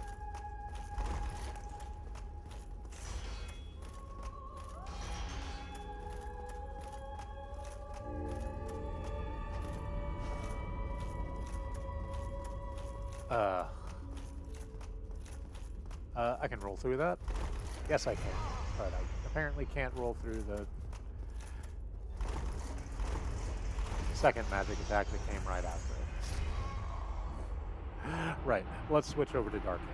I can roll through that? Yes, I can, but I apparently can't roll through the second magic attack that came right after it. Right, let's switch over to Dark Hand.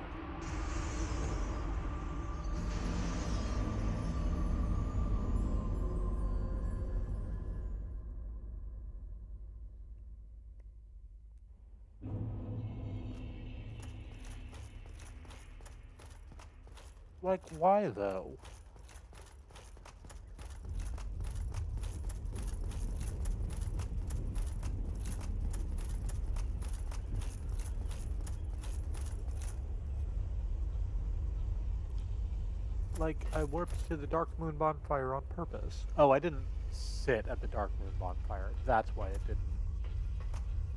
Like, why though? Like, I warped to the Dark Moon bonfire on purpose. Oh, I didn't sit at the Dark Moon bonfire. That's why it didn't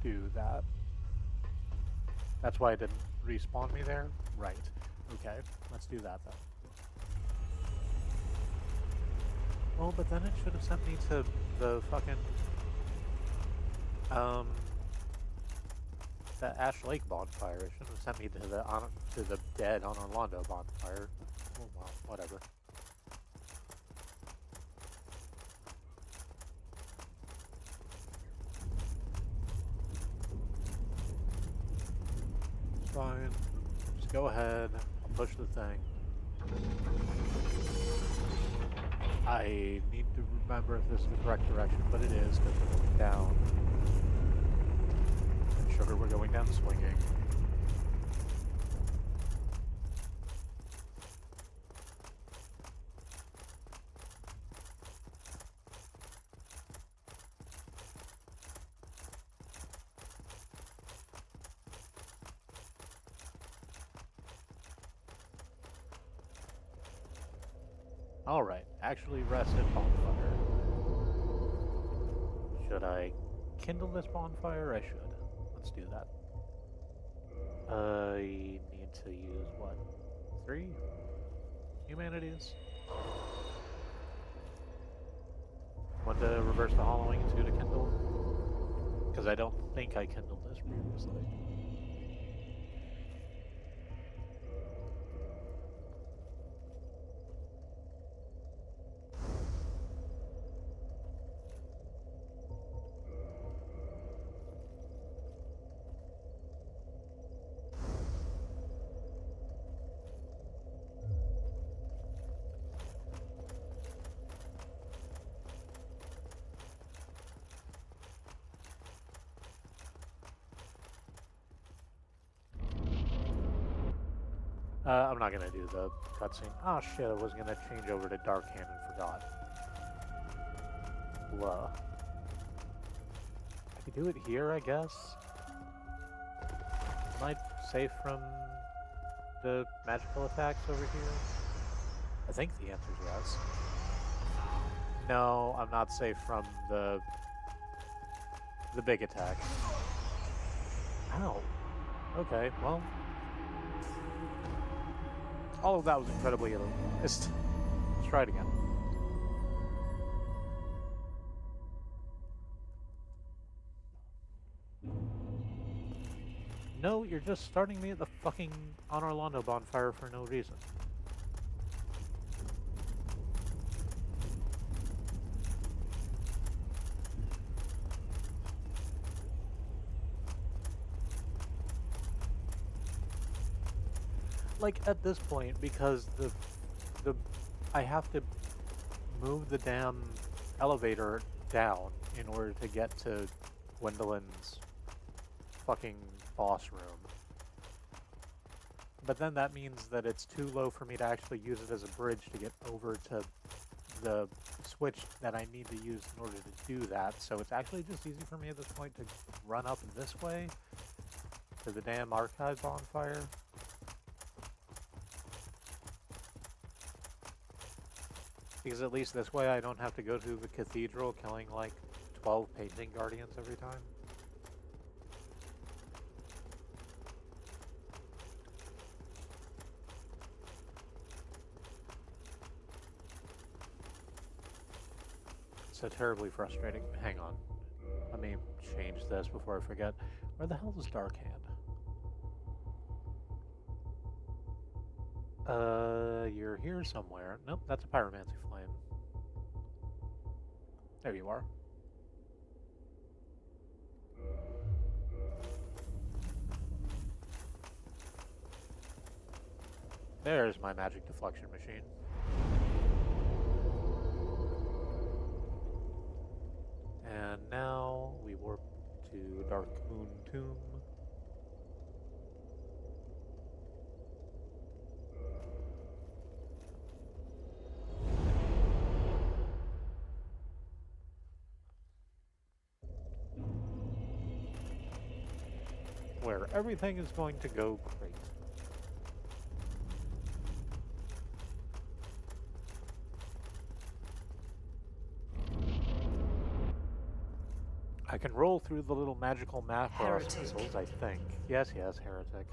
do that. That's why it didn't respawn me there? Right. Okay, let's do that then. Oh, but then it should have sent me to the fucking, the Ash Lake bonfire. It shouldn't have sent me to the dead on Orlando bonfire. Oh well, whatever. It's fine. Just go ahead. I'll push the thing. I need to remember if this is the correct direction, but it is, because we're going down. And sugar, we're going down swinging. Alright, actually rested bonfire. Should I kindle this bonfire? I should. Let's do that. I need to use, what, 3 humanities? 1 to reverse the hollowing, 2 to kindle. Because I don't think I kindled this previously. I'm not gonna do the cutscene. Oh shit, I was gonna change over to Dark Hand and forgot. Blah. I could do it here, I guess. Am I safe from the magical attacks over here? I think the answer is yes. No, I'm not safe from the big attack. Ow. Okay, well. All of that was incredibly ill-advised. Let's try it again. No, you're just starting me at the fucking Honor Londo bonfire for no reason. Like, at this point, because I have to move the damn elevator down in order to get to Gwendolyn's fucking boss room. But then that means that it's too low for me to actually use it as a bridge to get over to the switch that I need to use in order to do that. So it's actually just easy for me at this point to run up this way to the damn archive bonfire. Because at least this way I don't have to go to the cathedral killing like 12 painting guardians every time. So terribly frustrating. Hang on. Let me change this before I forget. Where the hell is Dark Hand? You're here somewhere. Nope, that's a pyromancy flame. There you are. There's my magic deflection machine. And now we warp to Dark Moon Tomb. Where everything is going to go great. I can roll through the little magical Macross missiles, I think. Yes, heretic.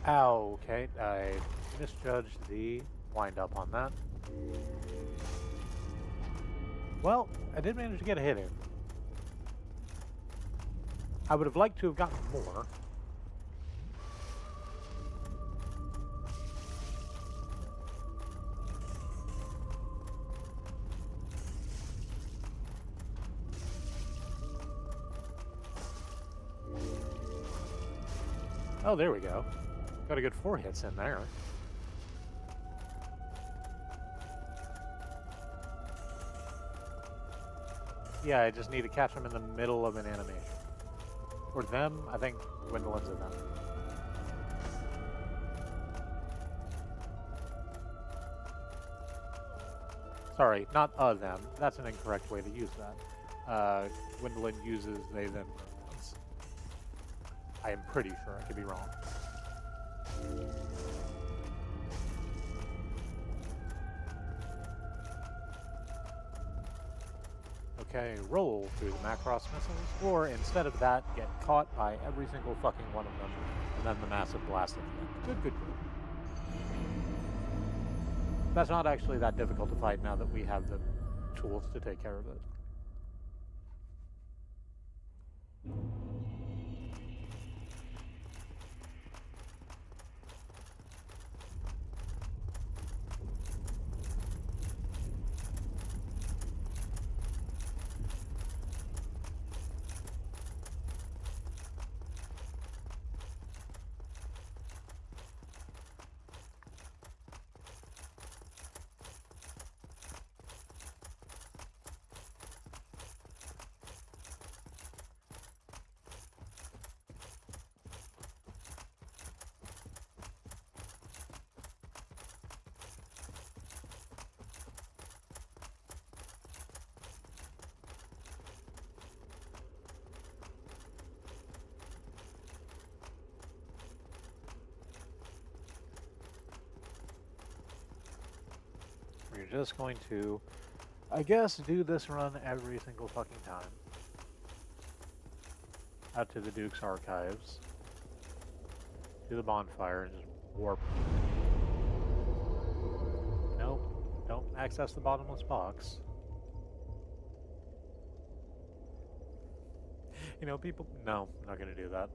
Ow, okay, I misjudged the wind-up on that. Well, I did manage to get a hit in. I would have liked to have gotten more. Oh, there we go. Got a good 4 hits in there. Yeah, I just need to catch them in the middle of an animation. Or them, I think Gwendolyn's a them. Sorry, not a them. That's an incorrect way to use that. Gwendolyn uses they them pronouns. I am pretty sure, I could be wrong. Okay, roll through the Macross missiles, or instead of that, get caught by every single fucking one of them, and then the massive blast at the end. Good. That's not actually that difficult to fight now that we have the tools to take care of it. We're just going to, I guess, do this run every single fucking time. Out to the Duke's Archives. To the bonfire and just warp. Nope. Don't access the bottomless box. You know, people... No, I'm not going to do that.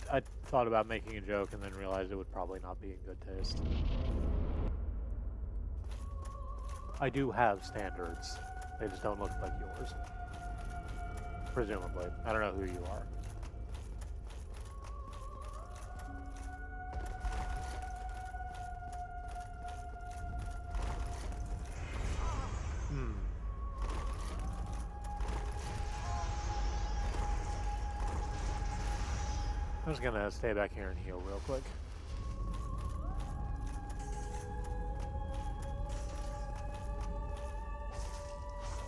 I thought about making a joke and then realized it would probably not be in good taste. I do have standards. They just don't look like yours. Presumably. I don't know who you are. I'm just gonna stay back here and heal real quick.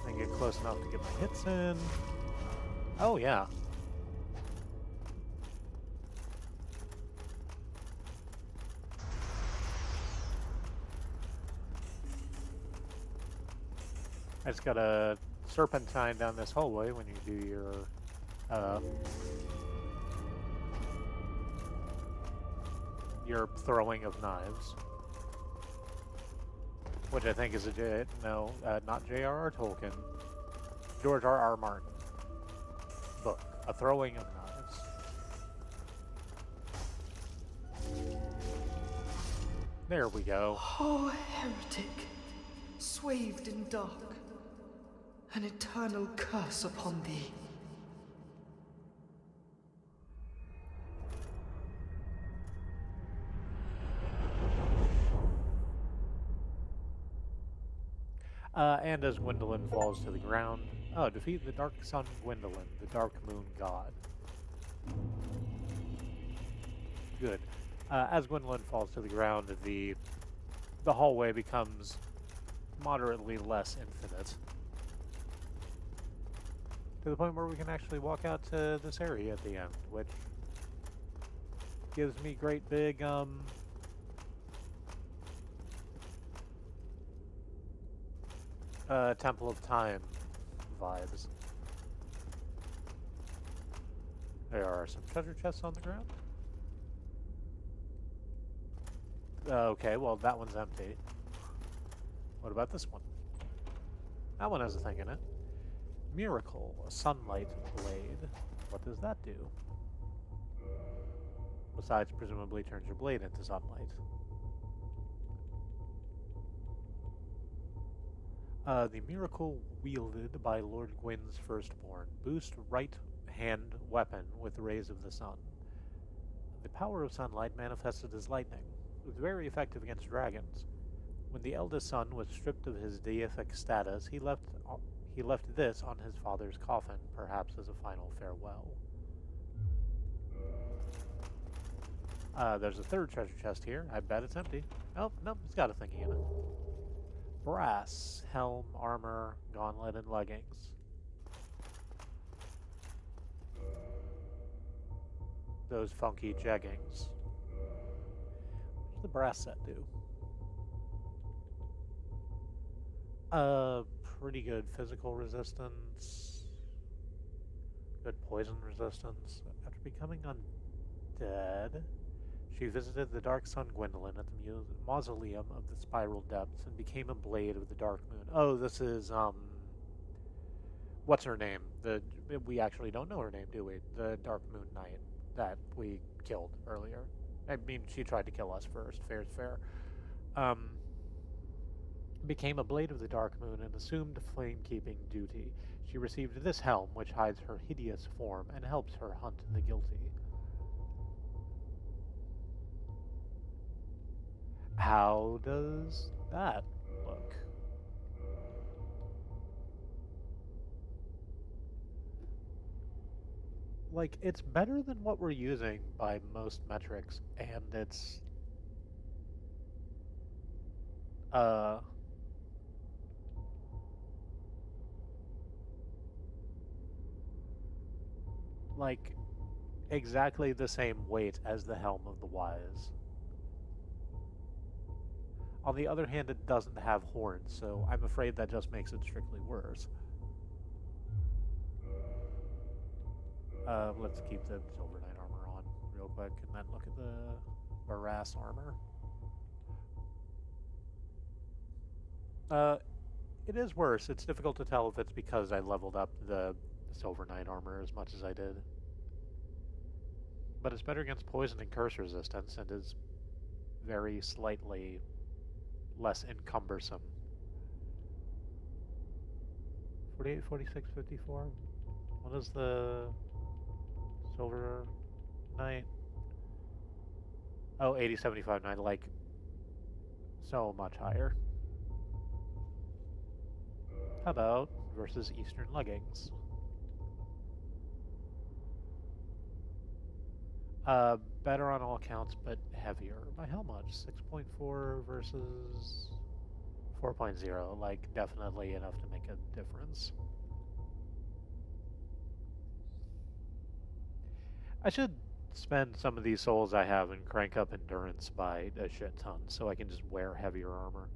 And get close enough to get my hits in. Oh yeah. I just gotta serpentine down this hallway when you do your throwing of knives, which I think is not J.R.R. Tolkien, George R.R. Martin book, A Throwing of Knives. There we go.
Oh, heretic, swathed in dark, an eternal curse upon thee.
And as Gwendolyn falls to the ground, defeat the Dark Sun Gwendolyn, the Dark Moon God. Good. As Gwendolyn falls to the ground, the hallway becomes moderately less infinite. To the point where we can actually walk out to this area at the end, which gives me great big, Temple of Time vibes. There are some treasure chests on the ground. Okay, well that one's empty. What about this one? That one has a thing in it. Miracle, a sunlight blade. What does that do? Besides, presumably turns your blade into sunlight. The miracle wielded by Lord Gwyn's firstborn. Boost right hand weapon with rays of the sun. The power of sunlight manifested as lightning. It was very effective against dragons. When the eldest son was stripped of his deific status, he left this on his father's coffin, perhaps as a final farewell. There's a third treasure chest here. I bet it's empty. Oh, nope, it's got a thingy in it. Brass, helm, armor, gauntlet, and leggings. Those funky jeggings. What does the brass set do? Pretty good physical resistance, good poison resistance. After becoming undead, she visited the Dark Sun Gwendolyn at the mausoleum of the Spiral Depths and became a blade of the Dark Moon. Oh, this is, what's her name? We actually don't know her name, do we? The Dark Moon Knight that we killed earlier. I mean, she tried to kill us first. Fair's fair. Became a blade of the Dark Moon and assumed flame-keeping duty. She received this helm, which hides her hideous form and helps her hunt the guilty. How does that look? Like, it's better than what we're using by most metrics, and it's like exactly the same weight as the Helm of the Wise. On the other hand, it doesn't have horns, so I'm afraid that just makes it strictly worse. Let's keep the Silver Knight armor on real quick, and then look at the Barras armor. It is worse. It's difficult to tell if it's because I leveled up the Silver Knight armor as much as I did. But it's better against poison and curse resistance, and is very slightly less encumbersome. 48, 46, 54? What is the Silver Knight? Oh, 80, 75, 9, like, so much higher. How about versus Eastern Leggings? Better on all counts, but heavier. By how much? 6.4 versus 4.0. Like, definitely enough to make a difference. I should spend some of these souls I have and crank up endurance by a shit ton, so I can just wear heavier armor.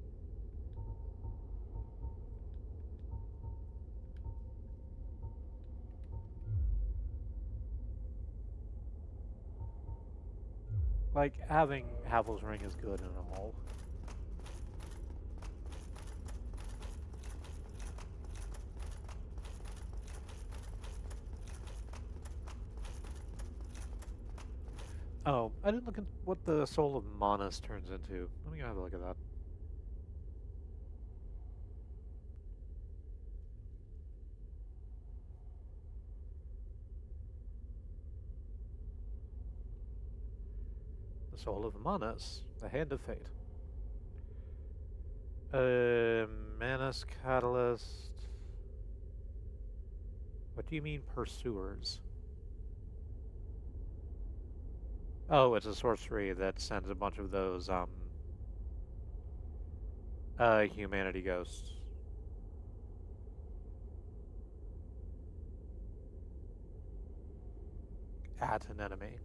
Like, having Havel's Ring is good and all. Oh, I didn't look at what the Soul of Manus turns into. Let me go have a look at that. The Soul of Manus, the Hand of Fate. Manus Catalyst. What do you mean, pursuers? Oh, it's a sorcery that sends a bunch of those, humanity ghosts. At an enemy.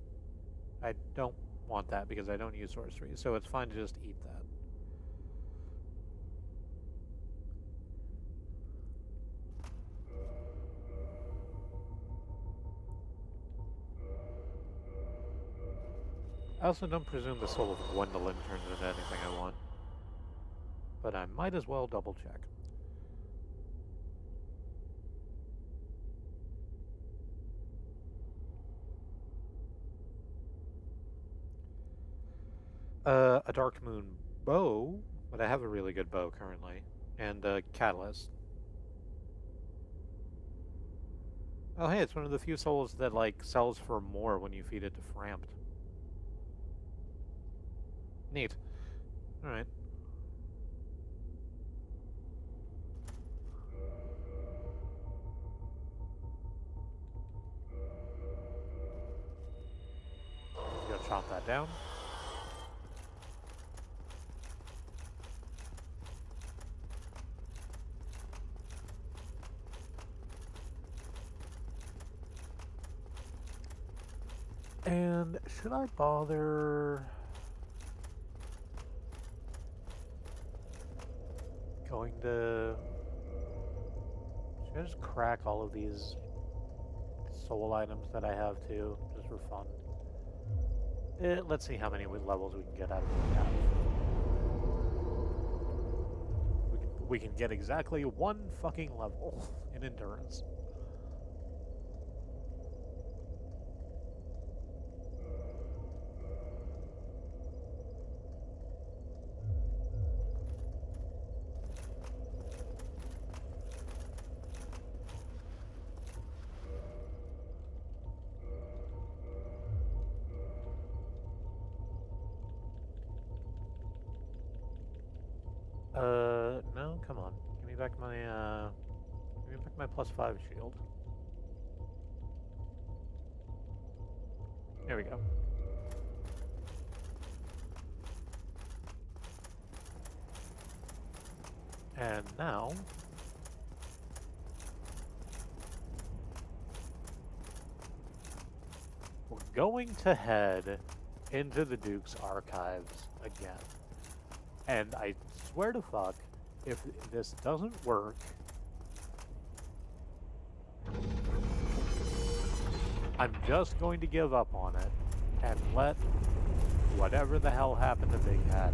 I don't want that because I don't use sorcery, so it's fine to just eat that. I also don't presume the Soul of Gwendolyn turns into anything I want. But I might as well double check. A Dark Moon bow, but I have a really good bow currently. And a Catalyst. Oh hey, it's one of the few souls that, like, sells for more when you feed it to Frampt. Neat. Alright. Go chop that down. And should I bother going to... Should I just crack all of these soul items that I have too, just for fun? Let's see how many levels we can get out of the cat. We can get exactly one fucking level in endurance. No, come on. Give me back my, +5 shield. There we go. And now... we're going to head into the Duke's archives again. And I swear to fuck, if this doesn't work, I'm just going to give up on it and let whatever the hell happened to Big Hat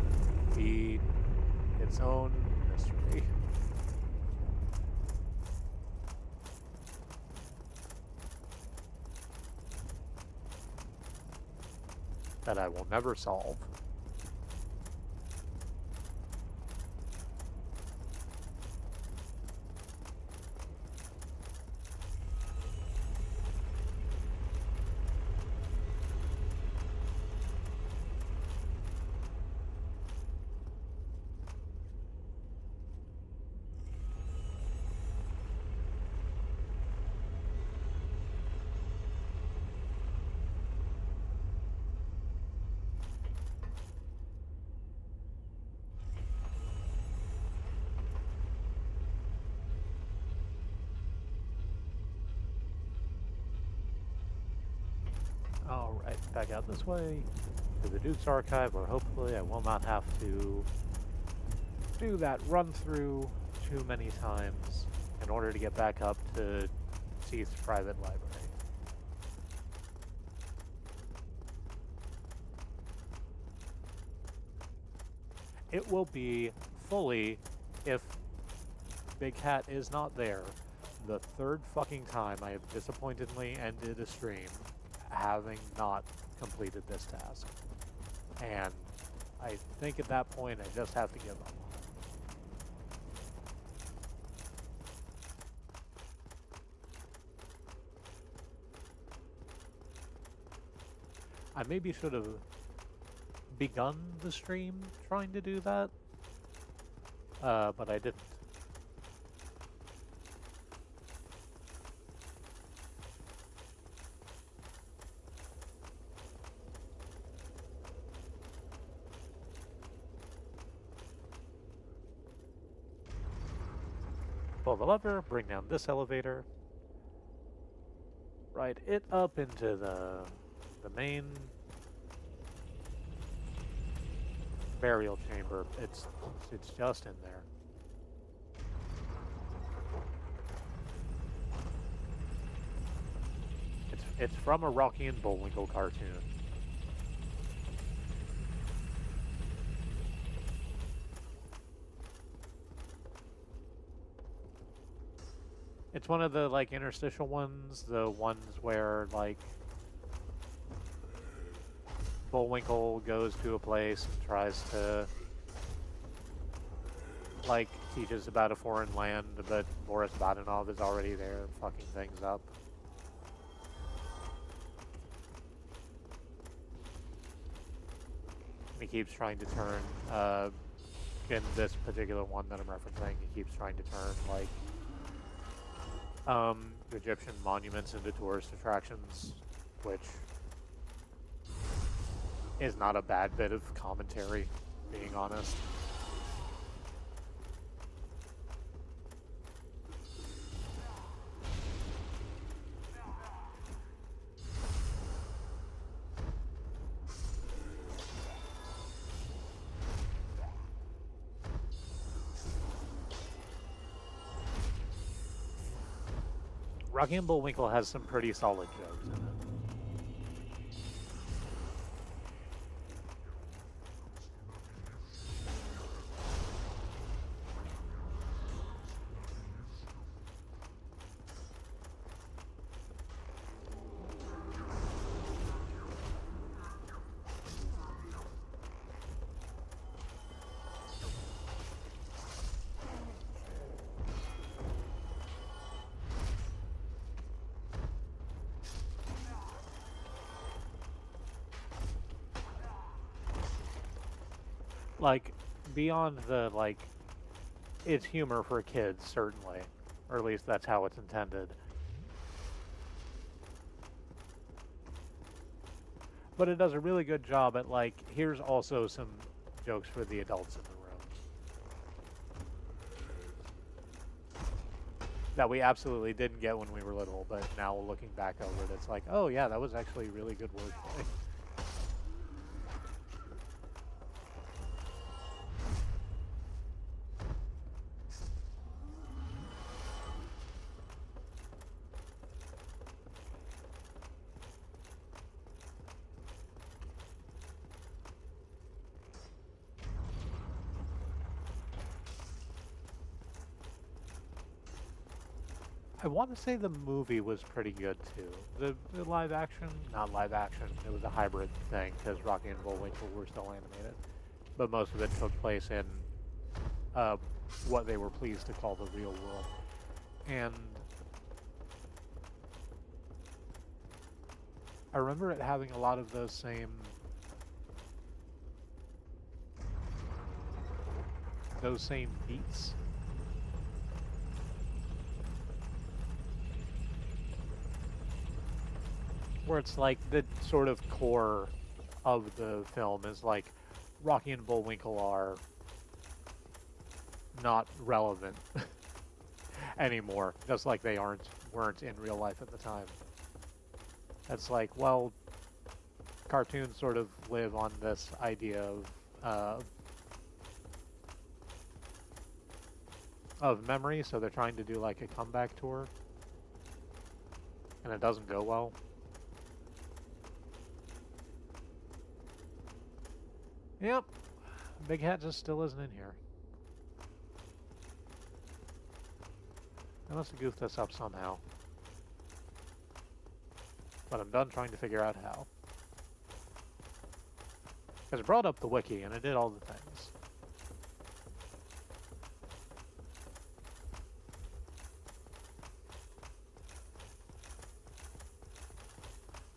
be its own mystery. That I will never solve. Alright, back out this way to the Duke's archive, where hopefully I will not have to do that run through too many times in order to get back up to Seath's private library. It will be fully, if Big Hat is not there, the third fucking time I have disappointingly ended a stream having not completed this task. And I think at that point I just have to give up. I maybe should have begun the stream trying to do that, but I didn't. Pull the lever, bring down this elevator, ride it up into the main burial chamber. It's just in there. It's from a Rocky and Bullwinkle cartoon. It's one of the, like, interstitial ones, the ones where, like, Bullwinkle goes to a place and tries to, like, teaches about a foreign land, but Boris Badenov is already there fucking things up. He keeps trying to turn, in this particular one that I'm referencing, he keeps trying to turn, like, Egyptian monuments into tourist attractions, which is not a bad bit of commentary, being honest. Rocky and Bullwinkle has some pretty solid jokes in it. Like, beyond the, like, it's humor for kids, certainly. Or at least that's how it's intended. But it does a really good job at, like, here's also some jokes for the adults in the room. That we absolutely didn't get when we were little, but now looking back over it, it's like, oh yeah, that was actually really good wordplay. I want to say the movie was pretty good too. The live action, not live action, it was a hybrid thing because Rocky and Bullwinkle were still animated. But most of it took place in what they were pleased to call the real world. And I remember it having a lot of those same beats. Where it's like the sort of core of the film is like Rocky and Bullwinkle are not relevant anymore, just like they weren't in real life at the time. It's like, well, cartoons sort of live on this idea of memory, so they're trying to do like a comeback tour, and it doesn't go well. Yep, Big Hat just still isn't in here. I must have goofed this up somehow. But I'm done trying to figure out how. Because it brought up the wiki and it did all the things.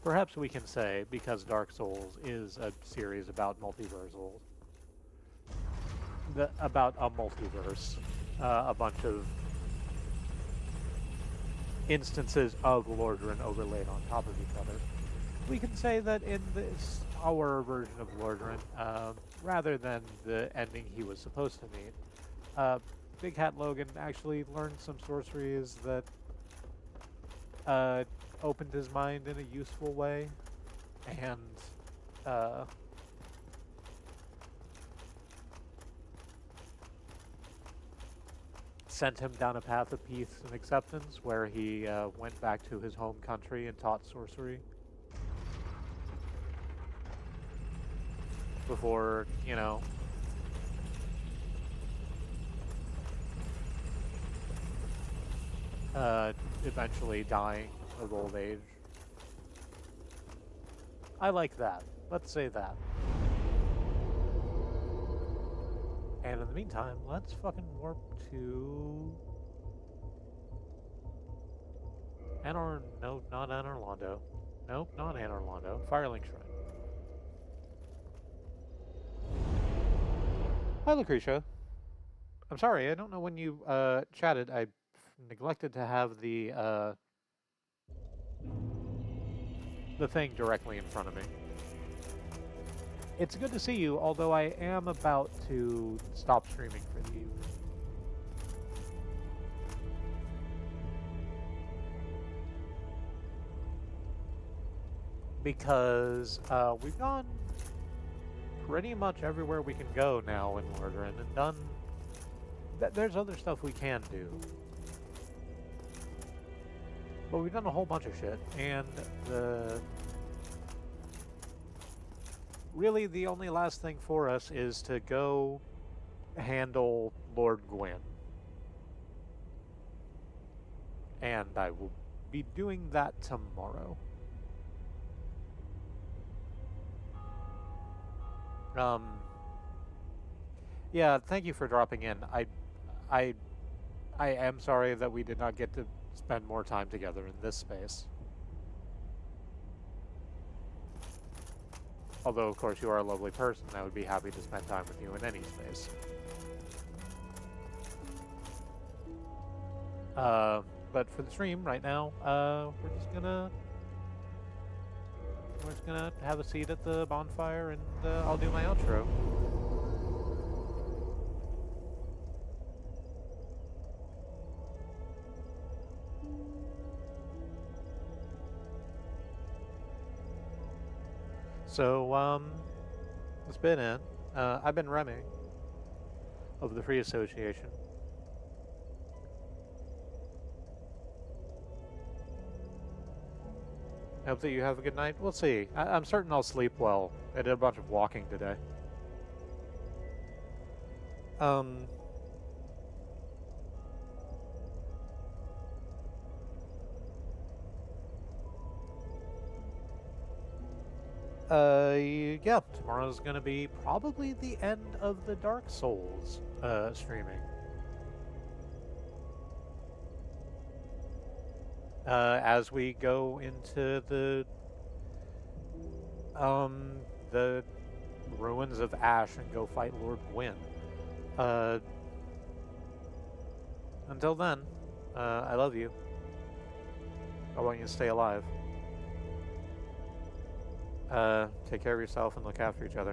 Perhaps we can say, because Dark Souls is a series about multiversals, about a multiverse, a bunch of instances of Lordran overlaid on top of each other, we can say that in this, our version of Lordran, rather than the ending he was supposed to meet, Big Hat Logan actually learned some sorceries that opened his mind in a useful way, and sent him down a path of peace and acceptance, where he went back to his home country and taught sorcery. Before, you know, eventually dying of old age. I like that. Let's say that. And in the meantime, let's fucking warp to no, not Anor Londo. Nope, not Anor Londo. Firelink Shrine. Hi, Lucretia. I'm sorry, I don't know when you chatted. I neglected to have the thing directly in front of me. It's good to see you, although I am about to stop streaming for the evening. Because we've gone pretty much everywhere we can go now in Lordran and done... There's other stuff we can do. But we've done a whole bunch of shit, and really the only last thing for us is to go handle Lord Gwyn. And I will be doing that tomorrow. Yeah, thank you for dropping in. I am sorry that we did not get to spend more time together in this space. Although, of course, you are a lovely person, I would be happy to spend time with you in any space. But for the stream right now, we're just gonna have a seat at the bonfire, and I'll do my outro. So, it's been it. I've been Remy of the Free Association. I hope that you have a good night. We'll see. I'm certain I'll sleep well. I did a bunch of walking today. Yeah, tomorrow's gonna be probably the end of the Dark Souls, streaming. As we go into the ruins of Ash and go fight Lord Gwyn. Until then, I love you. I want you to stay alive. Take care of yourself and look after each other.